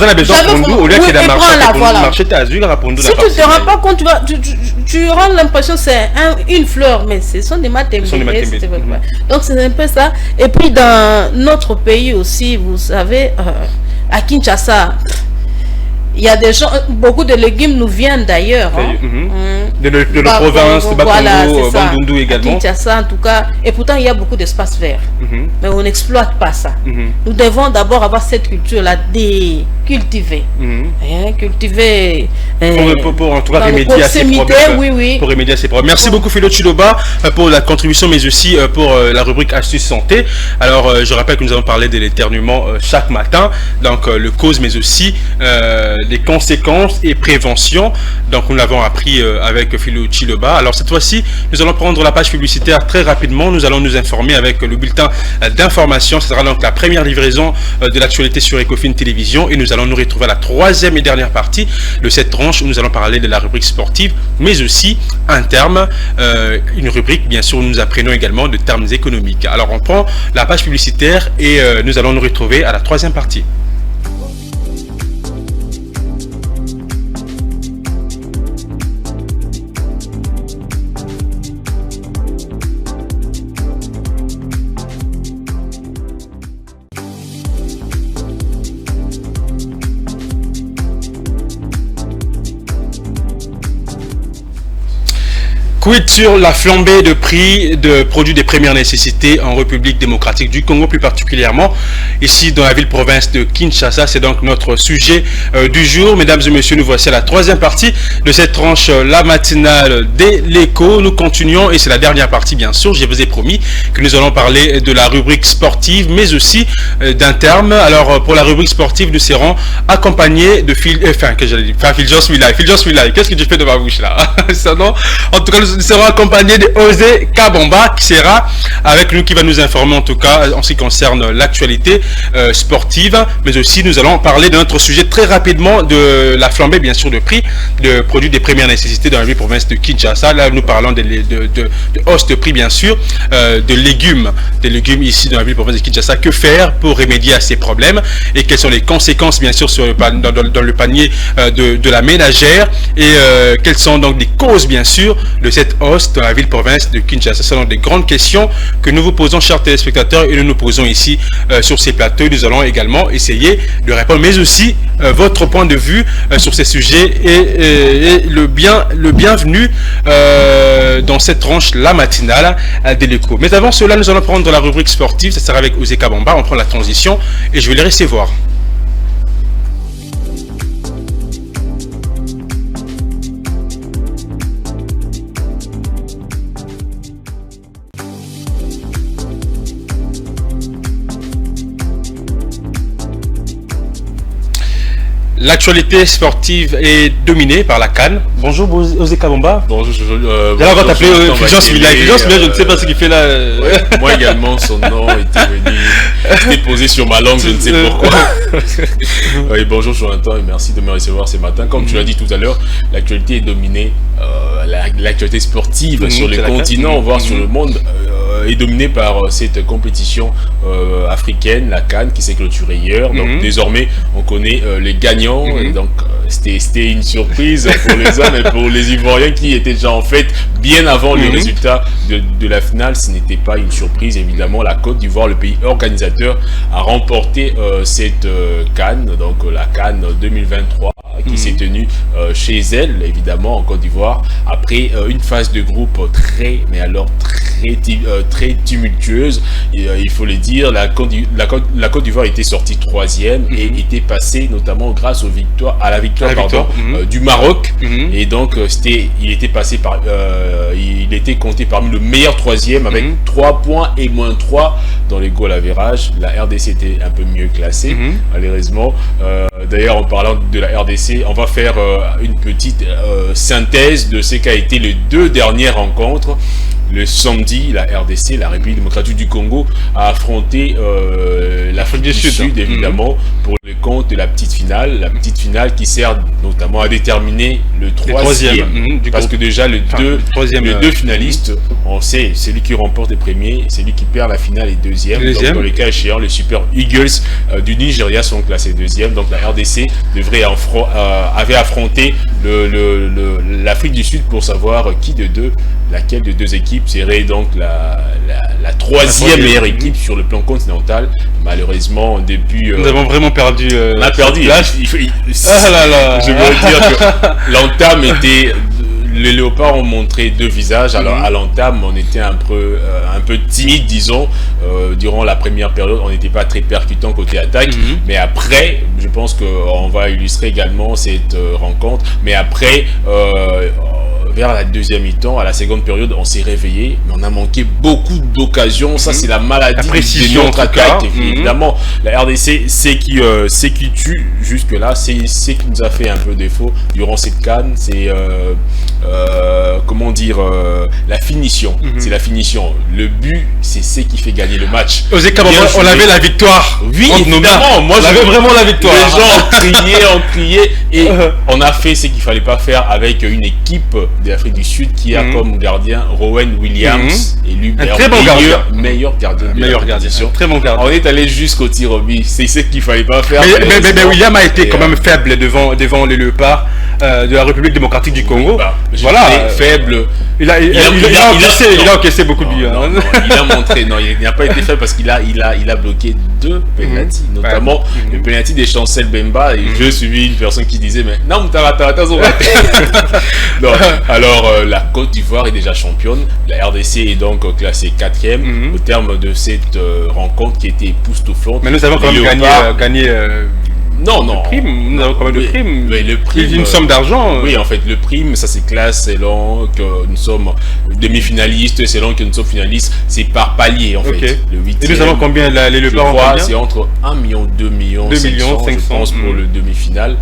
Speaker 3: te rends pas compte, tu rends l'impression que c'est une fleur, mais ce sont des matembele. Donc c'est un peu ça. Et puis dans notre pays aussi, vous savez, à Kinshasa, il y a des gens, beaucoup de légumes nous viennent d'ailleurs.
Speaker 2: De la province, de Bakongo, Bandundu également.
Speaker 3: À Kinshasa en tout cas. Et pourtant il y a beaucoup d'espace vert. Mais on n'exploite pas ça. Nous devons d'abord avoir cette culture-là, cultiver. Cultiver.
Speaker 2: Pour en tout cas remédier à ces problèmes. Pour remédier à ces problèmes. Merci beaucoup Philo Chiloba pour la contribution, mais aussi pour la rubrique Astuces Santé. Alors je rappelle que nous avons parlé de l'éternuement chaque matin. Donc le cause, mais aussi les conséquences et prévention. Donc nous l'avons appris avec Philo Chiloba. Alors cette fois-ci, nous allons prendre la page publicitaire très rapidement. Nous allons nous informer avec le bulletin d'information. Ce sera donc la première livraison de l'actualité sur Ecofin Télévision. Et nous allons nous retrouver à la troisième et dernière partie de cette tranche où nous allons parler de la rubrique sportive, mais aussi un terme, une rubrique bien sûr où nous apprenons également de termes économiques. Alors on prend la page publicitaire et nous allons nous retrouver à la troisième partie. Quid sur la flambée de prix de produits de première nécessité en République démocratique du Congo, plus particulièrement ici dans la ville-province de Kinshasa. C'est donc notre sujet du jour. Mesdames et messieurs, nous voici à la troisième partie de cette tranche, la matinale de l'écho. Nous continuons et c'est la dernière partie bien sûr. Je vous ai promis que nous allons parler de la rubrique sportive mais aussi d'un terme. Alors pour la rubrique sportive, nous serons accompagnés de Fulgence Milay. Qu'est-ce que tu fais de ma bouche là? En tout cas, nous serons accompagnés de Osé Kabamba qui sera avec nous, qui va nous informer en tout cas en ce qui concerne l'actualité sportive, mais aussi nous allons parler de notre sujet très rapidement de la flambée bien sûr de prix de produits de première nécessité dans la ville province de Kinshasa. Là nous parlons de hausse de prix bien sûr, des légumes ici dans la ville province de Kinshasa. Que faire pour remédier à ces problèmes et quelles sont les conséquences bien sûr sur dans le panier de la ménagère et quelles sont donc les causes bien sûr de cette hausse dans la ville-province de Kinshasa. Ce sont des grandes questions que nous vous posons, chers téléspectateurs, et nous nous posons ici sur ces plateaux. Nous allons également essayer de répondre, mais aussi votre point de vue sur ces sujets et le bienvenu dans cette tranche, la matinale de l'écho. Mais avant cela, nous allons prendre la rubrique sportive. Ça sera avec Osé Kabamba. On prend la transition et je vais les recevoir. L'actualité sportive est dominée par la CAN. Bonjour Osé Kabamba.
Speaker 4: Bonjour.
Speaker 2: D'ailleurs, on va t'appeler Fulgence Milay. Fulgence Milay, je ne sais pas ce qu'il fait là.
Speaker 4: Ouais, moi également, son nom était posé sur ma langue, je ne sais pourquoi. Oui, bonjour Jonathan et merci de me recevoir ce matin. Comme tu l'as dit tout à l'heure, l'actualité est dominée, l'actualité sportive sur le continent, voire sur le monde, est dominée par cette compétition africaine, la CAN, qui s'est clôturée hier. Donc désormais, on connaît les gagnants. Et donc c'était une surprise pour les hommes et pour les Ivoiriens qui étaient déjà en fait bien avant le résultat de la finale. Ce n'était pas une surprise évidemment. La Côte d'Ivoire, le pays organisateur, a remporté cette CAN, donc la CAN 2023 qui s'est tenue chez elle évidemment en Côte d'Ivoire après une phase de groupe très tumultueuse. Il faut le dire, la Côte d'Ivoire était sortie troisième et était passée notamment grâce à la victoire du Maroc. Et donc il était compté parmi le meilleur troisième avec 3 points et moins 3 dans les goal average. La RDC était un peu mieux classée malheureusement. D'ailleurs, en parlant de la RDC, on va faire une petite synthèse de ce qu'a été les 2 dernières rencontres. Le samedi, la RDC, la République démocratique du Congo, a affronté l'Afrique du Sud, évidemment, pour le compte de la petite finale. La petite finale qui sert notamment à déterminer le troisième. Parce que déjà, les deux finalistes, on sait, celui qui remporte les premiers, celui qui perd la finale est deuxième. Donc, dans le cas échéant, les Super Eagles du Nigeria sont classés deuxième. Donc, la RDC avait affronté l'Afrique du Sud pour savoir laquelle de deux équipes serait donc la troisième meilleure équipe sur le plan continental. Malheureusement, depuis...
Speaker 2: Nous avons vraiment perdu...
Speaker 4: on a perdu. Je veux dire que l'entame était... Les léopards ont montré 2 visages. Alors à l'entame, on était un peu timide, disons. Durant la première période, on n'était pas très percutant côté attaque. Mais après, je pense qu'on va illustrer également cette rencontre. Mais après... vers la deuxième mi-temps, à la seconde période, on s'est réveillé, mais on a manqué beaucoup d'occasions. Ça, c'est la maladie de notre attaque. Évidemment, la RDC, c'est qui tue jusque-là, c'est ce qui nous a fait un peu défaut durant cette CAN. C'est la finition. C'est la finition. Le but, c'est ce qui fait gagner le match.
Speaker 2: Osé Kabamba, on avait la victoire.
Speaker 4: Oui, évidemment. Moi,
Speaker 2: j'avais vraiment la victoire.
Speaker 4: Les gens ont crié et on a fait ce qu'il fallait pas faire avec une équipe d'Afrique du Sud qui a comme gardien Rowan Williams, élu meilleur gardien de la compétition.
Speaker 2: Très bon gardien.
Speaker 4: On est allé jusqu'au tir au but, c'est ce qu'il fallait pas faire.
Speaker 2: Mais William a été quand même faible devant les léopards. de la République démocratique du Congo. Voilà,
Speaker 4: faible.
Speaker 2: Il a encaissé beaucoup de buts.
Speaker 4: Il a montré, non, il n'a pas été faible parce qu'il a bloqué 2 penalties, notamment le penalty des Chancel Bemba. Et je suivis une personne qui disait, mais non, alors la Côte d'Ivoire est déjà championne. La RDC est donc classée 4e au terme de cette rencontre qui était époustouflante.
Speaker 2: Mais nous avons quand même gagné
Speaker 4: non.
Speaker 2: Nous avons quand même le prime.
Speaker 4: Oui, le prime.
Speaker 2: Une somme d'argent.
Speaker 4: Oui, en fait, le prime, ça se classe selon que nous sommes demi-finalistes, selon que nous sommes finalistes, c'est par palier, en fait.
Speaker 2: Le 8e. Et nous avons combien les Leopards?
Speaker 4: C'est entre 1 million, 2 millions, 500, je pense, pour le demi-finale.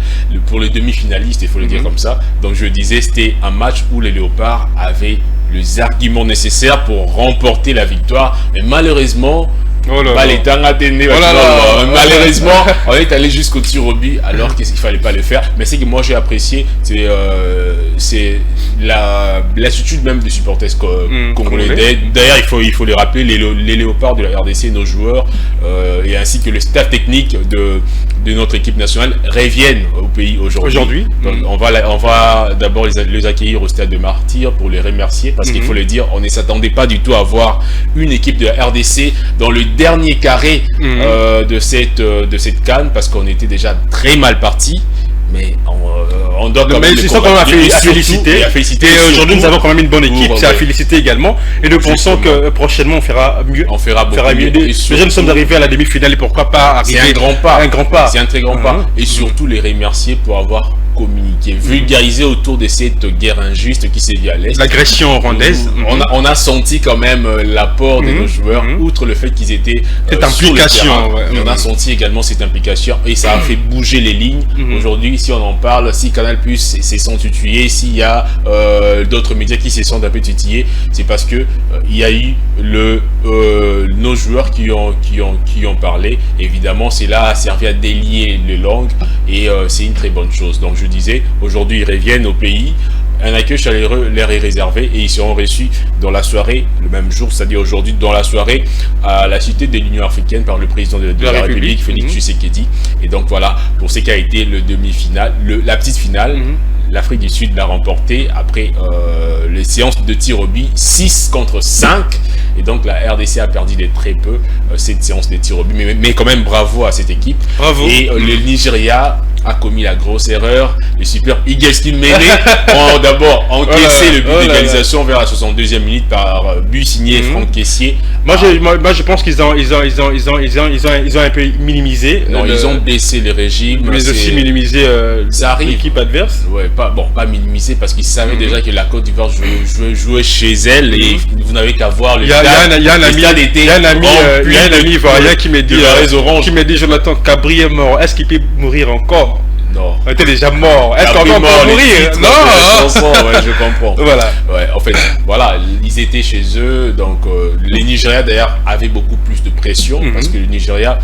Speaker 4: Pour les demi-finalistes, il faut le dire comme ça. Donc, je disais, c'était un match où les Léopards avaient les arguments nécessaires pour remporter la victoire. Mais malheureusement, malheureusement, on est allé jusqu'au tir au but alors qu'il ne fallait pas le faire. Mais ce que moi j'ai apprécié, c'est l'attitude même des supporters congolais. D'ailleurs, il faut les rappeler, les Léopards de la RDC, nos joueurs, et ainsi que le staff technique de notre équipe nationale reviennent au pays aujourd'hui. Donc, on va d'abord les accueillir au stade de Martyrs pour les remercier, parce qu'il faut le dire, on ne s'attendait pas du tout à voir une équipe de la RDC dans le dernier carré de cette CAN, parce qu'on était déjà très mal parti. Mais on doit quand même
Speaker 2: féliciter. Et aujourd'hui, nous avons quand même une bonne équipe. C'est à féliciter également. Et nous pensons que prochainement, on fera mieux.
Speaker 4: On fera beaucoup mieux.
Speaker 2: Déjà, nous sommes arrivés à la demi-finale et pourquoi pas arriver.
Speaker 4: C'est un grand pas.
Speaker 2: C'est
Speaker 4: un très grand pas. Et surtout, les remercier pour avoir communiqué, vulgarisé autour de cette guerre injuste qui sévit à l'Est.
Speaker 2: L'agression rwandaise.
Speaker 4: On a senti quand même l'apport de nos joueurs, outre le fait qu'ils étaient
Speaker 2: cette implication.
Speaker 4: On a senti également cette implication et ça a fait bouger les lignes. Aujourd'hui, si on en parle, si Canal+ se sont tutillés, s'il y a d'autres médias qui se sont un peu tutillés, c'est parce que il y a eu nos joueurs qui ont parlé. Évidemment, cela a servi à délier les langues et c'est une très bonne chose. Donc je disais, aujourd'hui ils reviennent au pays, un accueil chaleureux leur est réservé et ils seront reçus dans la soirée, le même jour, c'est-à-dire aujourd'hui dans la soirée, à la Cité de l'Union africaine par le président de la République, Félix Tshisekedi. Et donc voilà, pour ce qui a été le demi-finale, la petite finale, l'Afrique du Sud l'a remporté après les séances de tir au but 6-5. Et donc la RDC a perdu de très peu cette séance de tir au but. Mais quand même, bravo à cette équipe.
Speaker 2: Bravo.
Speaker 4: Et le Nigeria a commis la grosse erreur. Les super Igeskin Méré ont d'abord encaissé le but d'égalisation vers la 62e minute par but signé Franck Kessié.
Speaker 2: Moi, je pense qu'ils ont un peu minimisé.
Speaker 4: Non, ils ont baissé les régimes.
Speaker 2: Mais aussi minimisé l'équipe adverse.
Speaker 4: Ouais, pas minimisé parce qu'ils savaient déjà que la Côte d'Ivoire jouait chez elle et vous n'avez qu'à voir le stade.
Speaker 2: Il y a un ami ivoirien qui me dit Jonathan Cabri est mort. Est-ce qu'il peut mourir encore?
Speaker 4: Non.
Speaker 2: On était déjà mort. Est-ce qu'on peut mourir?
Speaker 4: Non. Ouais, je comprends.
Speaker 2: Voilà.
Speaker 4: Ouais, en fait, voilà, ils étaient chez eux. Donc, les Nigériens d'ailleurs avaient beaucoup plus de pression parce que le Nigeria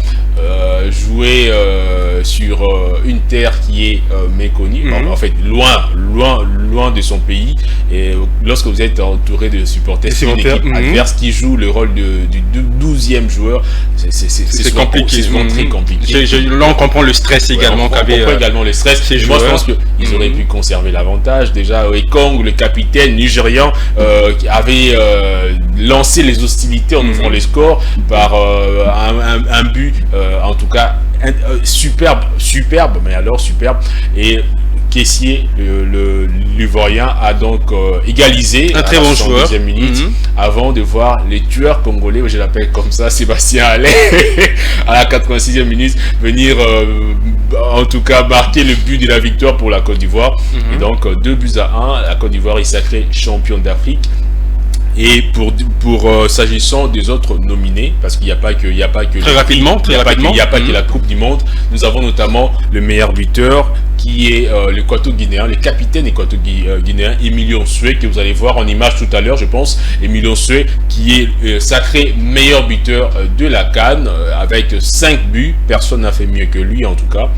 Speaker 4: jouait sur une terre qui est méconnue. En fait, loin de son pays. Et lorsque vous êtes entouré de supporters, c'est une équipe adverse qui joue le rôle du 12e joueur. C'est compliqué. C'est souvent très compliqué.
Speaker 2: Là, on comprend le stress également qu'avait.
Speaker 4: Le stress. Moi, je pense qu'ils auraient pu conserver l'avantage. Déjà, Ekong, le capitaine nigérian, qui avait lancé les hostilités en ouvrant les scores par un but, en tout cas superbe, mais alors superbe. Et Kessié, l'Ivoirien, a donc égalisé
Speaker 2: un très bon joueur
Speaker 4: minute avant de voir les tueurs congolais, je l'appelle comme ça, Sébastien Allais, à la 86e minute venir en tout cas marquer le but de la victoire pour la Côte d'Ivoire. Et donc 2-1, la Côte d'Ivoire est sacrée championne d'Afrique. Et pour s'agissant des autres nominés, parce qu'il n'y a pas que la Coupe du Monde, nous avons notamment le meilleur buteur qui est l'équato-guinéen, le capitaine équato-guinéen Emilio Nsue, que vous allez voir en image tout à l'heure, je pense. Emilio Nsue qui est sacré meilleur buteur de la CAN avec 5 buts. Personne n'a fait mieux que lui en tout cas.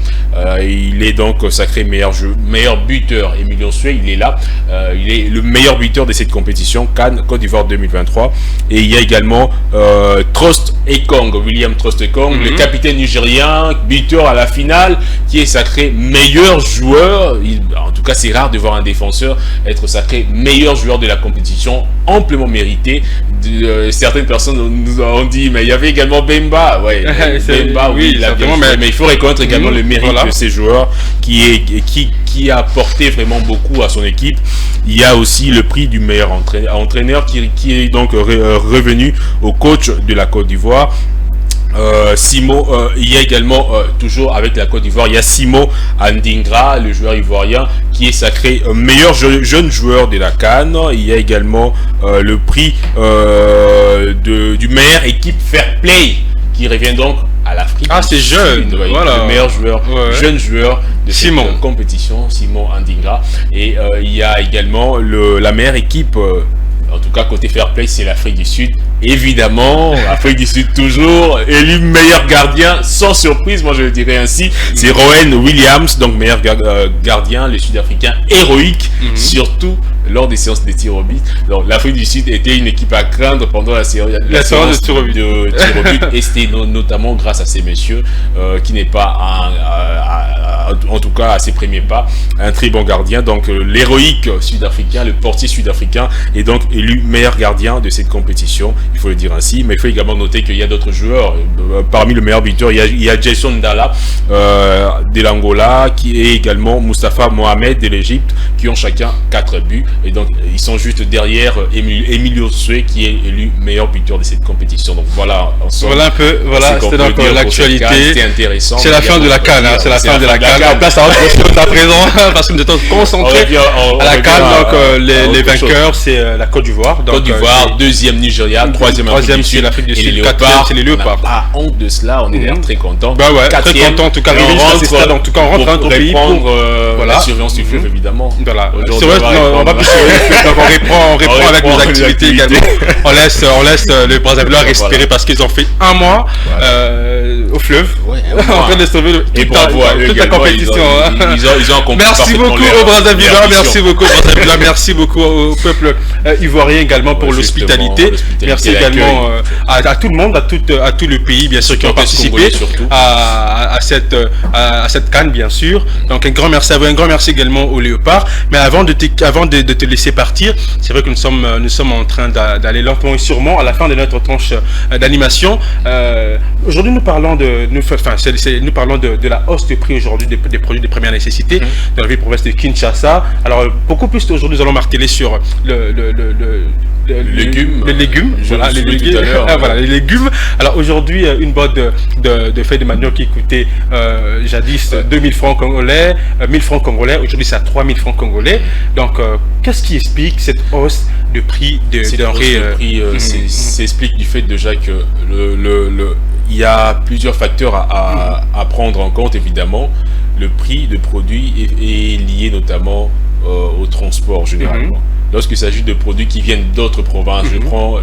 Speaker 4: Il est donc sacré meilleur buteur. Emilio Nsue, il est là. Il est le meilleur buteur de cette compétition CAN Côte d'Ivoire 2023. Et il y a également William Trost Ekong, le capitaine nigérien, buteur à la finale, qui est sacré meilleur joueur, en tout cas cas, c'est rare de voir un défenseur être sacré meilleur joueur de la compétition, amplement mérité. Certaines personnes nous ont dit, mais il y avait également Bemba. Ouais, Bemba, oui, il a bien joué, mais il faut reconnaître également le mérite de ces joueurs qui a apporté vraiment beaucoup à son équipe. Il y a aussi le prix du meilleur entraîneur qui est donc revenu au coach de la Côte d'Ivoire. Il y a également toujours avec la Côte d'Ivoire, il y a Simo Andingra, le joueur ivoirien qui est sacré meilleur jeune joueur de la CAN. Il y a également le prix du meilleur équipe fair play qui revient donc à l'Afrique.
Speaker 2: Ah, c'est jeune,
Speaker 4: voilà. Le meilleur joueur, jeune joueur de cette compétition, Simon Andingra. Et il y a également la meilleure équipe. En tout cas, côté fair play, c'est l'Afrique du Sud. Évidemment, Afrique du Sud toujours élu meilleur gardien, sans surprise, moi je le dirais ainsi. C'est Rowan Williams, donc meilleur gardien, le Sud-Africain héroïque, surtout lors des séances de tir au but. Donc l'Afrique du Sud était une équipe à craindre pendant la séance de tir au but. Et c'était notamment grâce à ces messieurs qui n'est pas en tout cas à ses premiers pas, un très bon gardien. Donc l'héroïque sud-africain, le portier sud-africain est donc élu meilleur gardien de cette compétition, il faut le dire ainsi. Mais il faut également noter qu'il y a d'autres joueurs parmi le meilleur buteur. Il y a Jason Dalla de l'Angola, qui est également Mustafa Mohamed de l'Égypte, qui ont chacun 4 buts. Et donc ils sont juste derrière Emilio Sue, qui est élu meilleur buteur de cette compétition. Donc voilà,
Speaker 2: voilà un peu, voilà, c'était donc l'actualité.
Speaker 4: C'était intéressant.
Speaker 2: C'est la fin de la CAN, c'est la fin de la CAN. En place à présent, parce que nous étions concentrés à la CAN. Donc les vainqueurs, c'est la Côte d'Ivoire.
Speaker 4: Côte d'Ivoire, deuxième Nigeria, troisième
Speaker 2: c'est l'Afrique du Sud,
Speaker 4: quatrième
Speaker 2: c'est les Léopards.
Speaker 4: On n'a pas honte de cela, on est d'ailleurs très content.
Speaker 2: Bah ouais, très content en tout cas. En tout cas, on rentre au pays pour
Speaker 4: la surveillance du fleuve, évidemment.
Speaker 2: Voilà. C'est vrai, on va plus surveiller le fleuve, donc on reprend avec nos activités également. On laisse le Brazzaville respirer parce qu'ils ont fait un mois au fleuve en train de sauver toute la compétition.
Speaker 4: Ils ont accompli.
Speaker 2: Merci beaucoup au Brazzaville, merci beaucoup au peuple ivoirien également pour l'hospitalité. Merci également à tout le monde, à tout le pays bien sûr qui ont participé à cette CAN bien sûr. Donc un grand merci à vous, un grand merci également au Léopard. Mais avant de te laisser partir, c'est vrai que nous sommes en train d'aller lentement et sûrement à la fin de notre tranche d'animation. Aujourd'hui nous parlons de la hausse de prix aujourd'hui des produits de première nécessité dans la ville province de Kinshasa. Alors beaucoup plus aujourd'hui nous allons marteler sur les légumes. Voilà, les légumes. Voilà, les légumes. Alors aujourd'hui, une botte de feuilles de manioc qui coûtait jadis 2000 francs congolais, 1000 francs congolais. Aujourd'hui, c'est à 3000 francs congolais. Donc, qu'est-ce qui explique cette hausse de prix de denrées
Speaker 4: s'explique du fait déjà que il y a plusieurs facteurs à prendre en compte, évidemment. Le prix de produits est lié notamment au transport généralement. Lorsqu'il s'agit de produits qui viennent d'autres provinces, je prends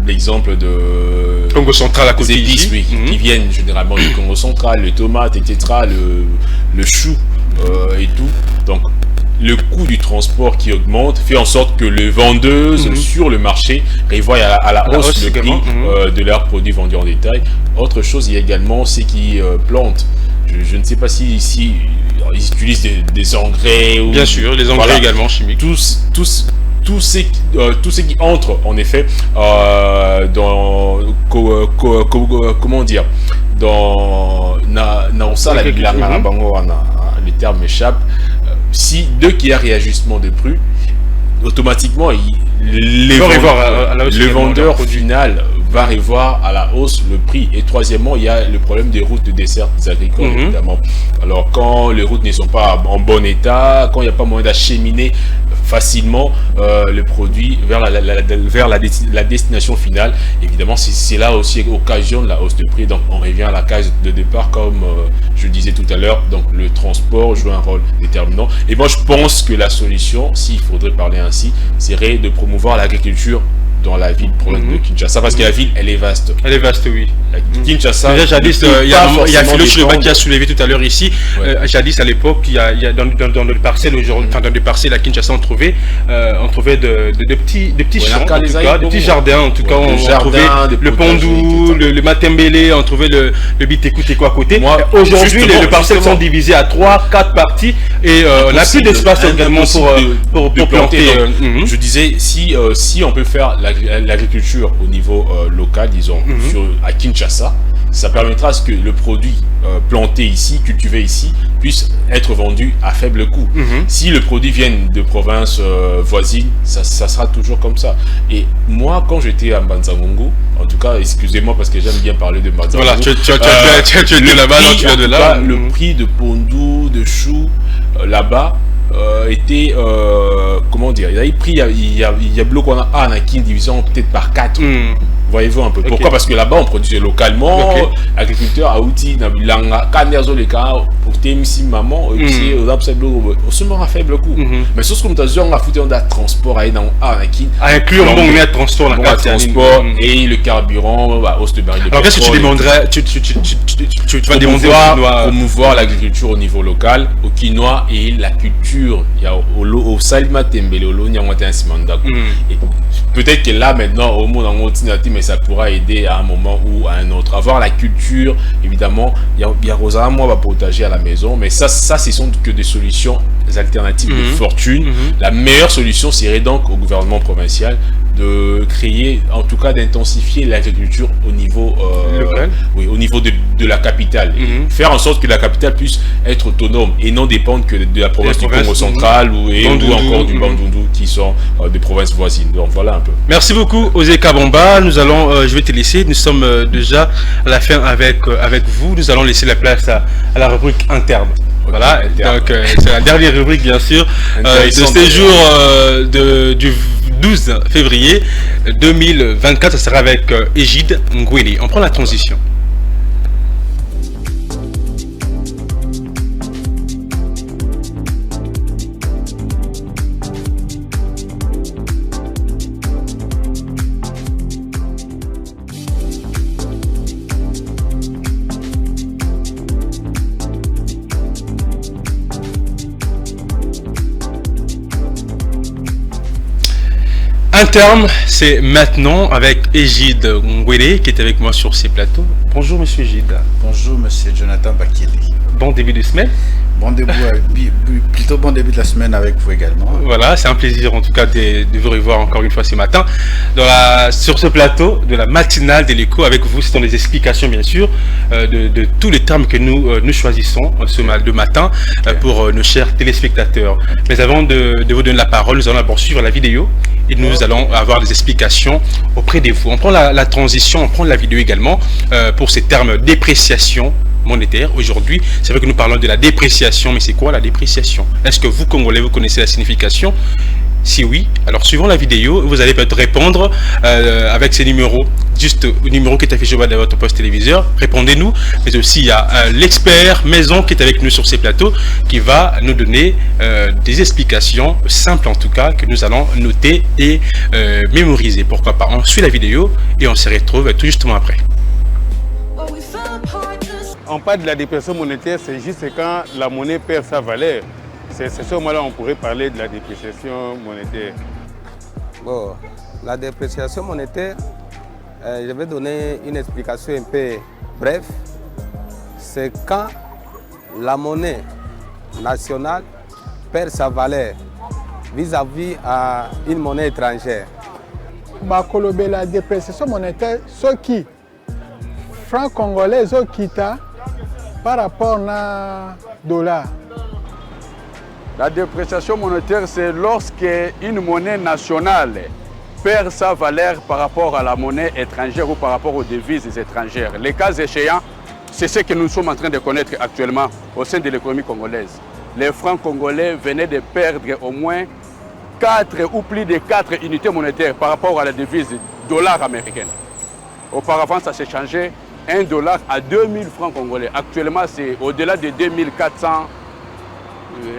Speaker 4: l'exemple de
Speaker 2: Congo central à côté
Speaker 4: ici, qui viennent généralement du Congo central, les tomates, etc., le chou et tout. Donc le coût du transport qui augmente fait en sorte que les vendeuses sur le marché revoient à la hausse le prix de leurs produits vendus en détail. Autre chose, il y a également ceux qui plantent. Je ne sais pas si ici ils utilisent des engrais ou...
Speaker 2: Bien sûr, les engrais également chimiques.
Speaker 4: Tous ceux qui entrent en effet dans comment dire, dans les termes m'échappent. Si dès qu'il y a réajustement de prix, automatiquement le vendeur final va revoir à la hausse le prix. Et troisièmement, il y a le problème des routes de dessert agricoles, évidemment. Alors quand les routes ne sont pas en bon état, quand il n'y a pas moyen d'acheminer facilement le produit vers la destination finale, évidemment c'est là aussi occasionne la hausse de prix. Donc on revient à la case de départ, comme je disais tout à l'heure. Donc le transport joue un rôle déterminant. Et moi je pense que la solution, s'il faudrait parler ainsi, serait de promouvoir l'agriculture dans la ville de Kinshasa, parce que la ville, elle est vaste.
Speaker 2: Elle est vaste, oui.
Speaker 4: Kinshasa.
Speaker 2: Déjà, jadis, il y a Philo Chileba qui a soulevé tout à l'heure ici. Jadis, à l'époque, il y a dans les parcelles aujourd'hui, dans des parcelles à Kinshasa, on trouvait de petits champs, en tout cas, de petits jardins, en tout cas, on trouvait le Pondou, le Matembele, on trouvait le Bitekouteko à côté. Aujourd'hui, les parcelles sont divisées à 3-4 parties et on n'a plus d'espace également pour planter.
Speaker 4: Je disais, si on peut faire l'agriculture au niveau local, disons, à Kinshasa, ça permettra à ce que le produit planté ici, cultivé ici, puisse être vendu à faible coût. Si le produit vient de provinces voisines, ça sera toujours comme ça. Et moi, quand j'étais à Mbanza-Ngongo, en tout cas, excusez-moi parce que j'aime bien parler de Mbanza-Ngongo.
Speaker 2: Voilà, tu es là-bas, tu viens de là.
Speaker 4: Le prix de pondou, de chou, là-bas, était, comment dire, il y a bloc on a une division peut-être par 4. Voyez-vous un peu. Pourquoi? Parce que là-bas, on produisait localement. Agriculteur a outil, pour TMC maman, et puis au seulement à faible coût. Mais ce que nous avons foutu dans le transport,
Speaker 2: à inclure le transport,
Speaker 4: et le carburant,
Speaker 2: alors qu'est-ce que tu demanderais? Tu vas demander
Speaker 4: promouvoir l'agriculture au niveau local, au quinoa et la culture. Il y a au Salima Tembele, au Nyangwata Simandako. Peut-être que là maintenant, au monde en continuité, mais ça pourra aider à un moment ou à un autre. Avoir la culture, évidemment, il y a Rosa, moi, va potager à la maison, mais ça, ce sont que des solutions alternatives de fortune. La meilleure solution serait donc au gouvernement provincial de créer, en tout cas d'intensifier l'agriculture au niveau local, au niveau de la capitale, et faire en sorte que la capitale puisse être autonome et non dépendre que de la province du Congo central ou encore du Bandundu qui sont des provinces voisines. Donc voilà un peu.
Speaker 2: Merci beaucoup Osé Kabamba. Nous allons, je vais te laisser. Nous sommes déjà à la fin avec vous. Nous allons laisser la place à la rubrique interne. Voilà, donc c'est la dernière rubrique bien sûr de ces jours du 12 février 2024, ça sera avec Égide Ngwele. On prend la transition. Interne, c'est maintenant avec Égide Ngwele qui est avec moi sur ces plateaux. Bonjour Monsieur Égide.
Speaker 5: Bonjour Monsieur Jonathan Bakili.
Speaker 2: Bon début de semaine.
Speaker 5: Plutôt bon début de la semaine avec vous également.
Speaker 2: Voilà, c'est un plaisir en tout cas de vous revoir encore une fois ce matin sur ce plateau de la matinale de l'écho avec vous. C'est dans les explications bien sûr de tous les termes que nous choisissons de matin pour nos chers téléspectateurs. Mais avant de vous donner la parole, nous allons d'abord suivre la vidéo et nous allons avoir des explications auprès de vous. On prend la transition, on prend la vidéo également pour ces termes dépréciation monétaire. Aujourd'hui, c'est vrai que nous parlons de la dépréciation, mais c'est quoi la dépréciation? Est-ce que vous, Congolais, vous connaissez la signification? Si oui, alors suivant la vidéo, vous allez peut-être répondre avec ces numéros, juste le numéro qui est affiché de votre poste téléviseur. Répondez-nous, mais aussi il y a l'expert maison qui est avec nous sur ces plateaux qui va nous donner des explications simples en tout cas que nous allons noter et mémoriser. Pourquoi pas? On suit la vidéo et on se retrouve tout justement après.
Speaker 6: On parle de la dépréciation monétaire, c'est juste quand la monnaie perd sa valeur. C'est ce moment-là on pourrait parler de la dépréciation monétaire.
Speaker 7: Bon, la dépréciation monétaire, je vais donner une explication un peu brève. C'est quand la monnaie nationale perd sa valeur vis-à-vis à une monnaie étrangère.
Speaker 8: La dépréciation monétaire, ce qui franc congolais quitta par rapport à dollar.
Speaker 6: La dépréciation monétaire, c'est lorsque une monnaie nationale perd sa valeur par rapport à la monnaie étrangère ou par rapport aux devises étrangères. Les cas échéants, c'est ce que nous sommes en train de connaître actuellement au sein de l'économie congolaise. Les francs congolais venaient de perdre au moins 4 ou plus de 4 unités monétaires par rapport à la devise dollar américaine. Auparavant, ça s'est changé. 1 dollar à 2000 francs congolais. Actuellement, c'est au-delà de 2400,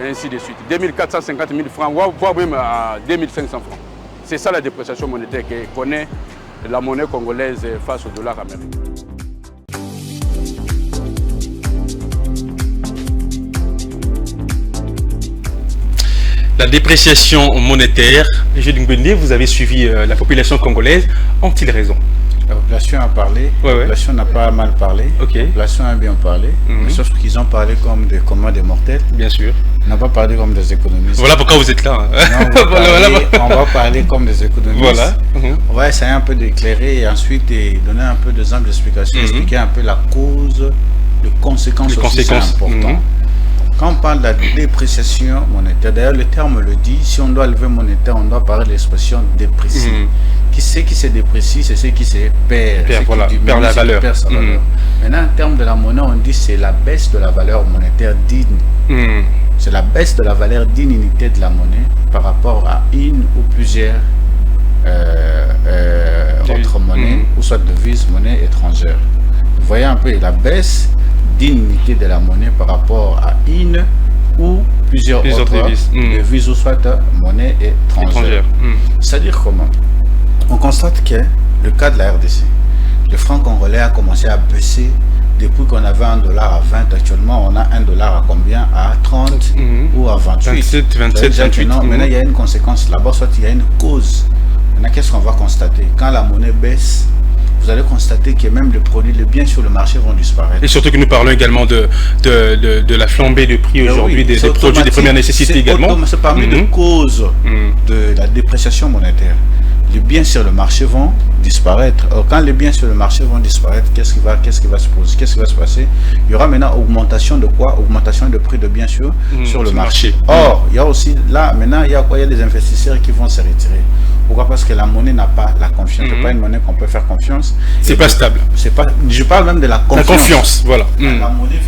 Speaker 6: ainsi de suite. 2450 000 francs, voire même à 2500 francs. C'est ça la dépréciation monétaire que connaît la monnaie congolaise face au dollar américain.
Speaker 2: La dépréciation monétaire, M. Dingbende, vous avez suivi la population congolaise. Ont-ils raison?
Speaker 5: La population a parlé, la population n'a pas mal parlé, la population a bien parlé, mais sauf qu'ils ont parlé comme des communs des mortels.
Speaker 2: Bien sûr.
Speaker 5: On n'a pas parlé comme des économistes.
Speaker 2: Voilà pourquoi vous êtes là.
Speaker 5: Non, on va parler comme des économistes. Voilà. On va essayer un peu d'éclairer et ensuite donner un peu des angles d'explication, expliquer un peu la cause, les conséquences aussi, c'est important. Quand on parle de la dépréciation monétaire, d'ailleurs le terme le dit, si on doit lever monétaire, on doit parler de l'expression déprécie. Qui sait qui se déprécie, c'est ce qui se perd.
Speaker 2: Perd la valeur.
Speaker 5: Perd sa valeur. Maintenant, en termes de la monnaie, on dit c'est la baisse de la valeur monétaire digne. C'est la baisse de la valeur d'inunité de la monnaie par rapport à une ou plusieurs autres monnaies, ou soit devises, monnaie étrangère. Vous voyez un peu la baisse d'inunité de la monnaie par rapport à une ou plusieurs autres devises ou soit monnaie étrangère. C'est-à-dire comment? On constate que le cas de la RDC, le franc congolais a commencé à baisser depuis qu'on avait $1 à 20. Actuellement, on a $1 à combien? À 30 ou à 28.
Speaker 2: 27, 28.
Speaker 5: Maintenant, il y a une conséquence là-bas, soit il y a une cause. Maintenant, qu'est-ce qu'on va constater? Quand la monnaie baisse, vous allez constater que même les biens sur le marché vont disparaître.
Speaker 2: Et surtout que nous parlons également de la flambée de prix aujourd'hui des produits de première nécessité également.
Speaker 5: C'est parmi les causes de la dépréciation monétaire. Les biens sur le marché vont disparaître. Alors, quand les biens sur le marché vont disparaître, qu'est-ce qui va se passer? Il y aura maintenant augmentation de quoi? Augmentation de prix de biens sur le marché. Or, il y a aussi là maintenant il y a des investisseurs qui vont se retirer. Pourquoi? Parce que la monnaie n'a pas la confiance. C'est pas une monnaie qu'on peut faire confiance.
Speaker 2: C'est pas stable.
Speaker 5: Je parle même de la confiance.
Speaker 2: La confiance, voilà.
Speaker 5: La monnaie,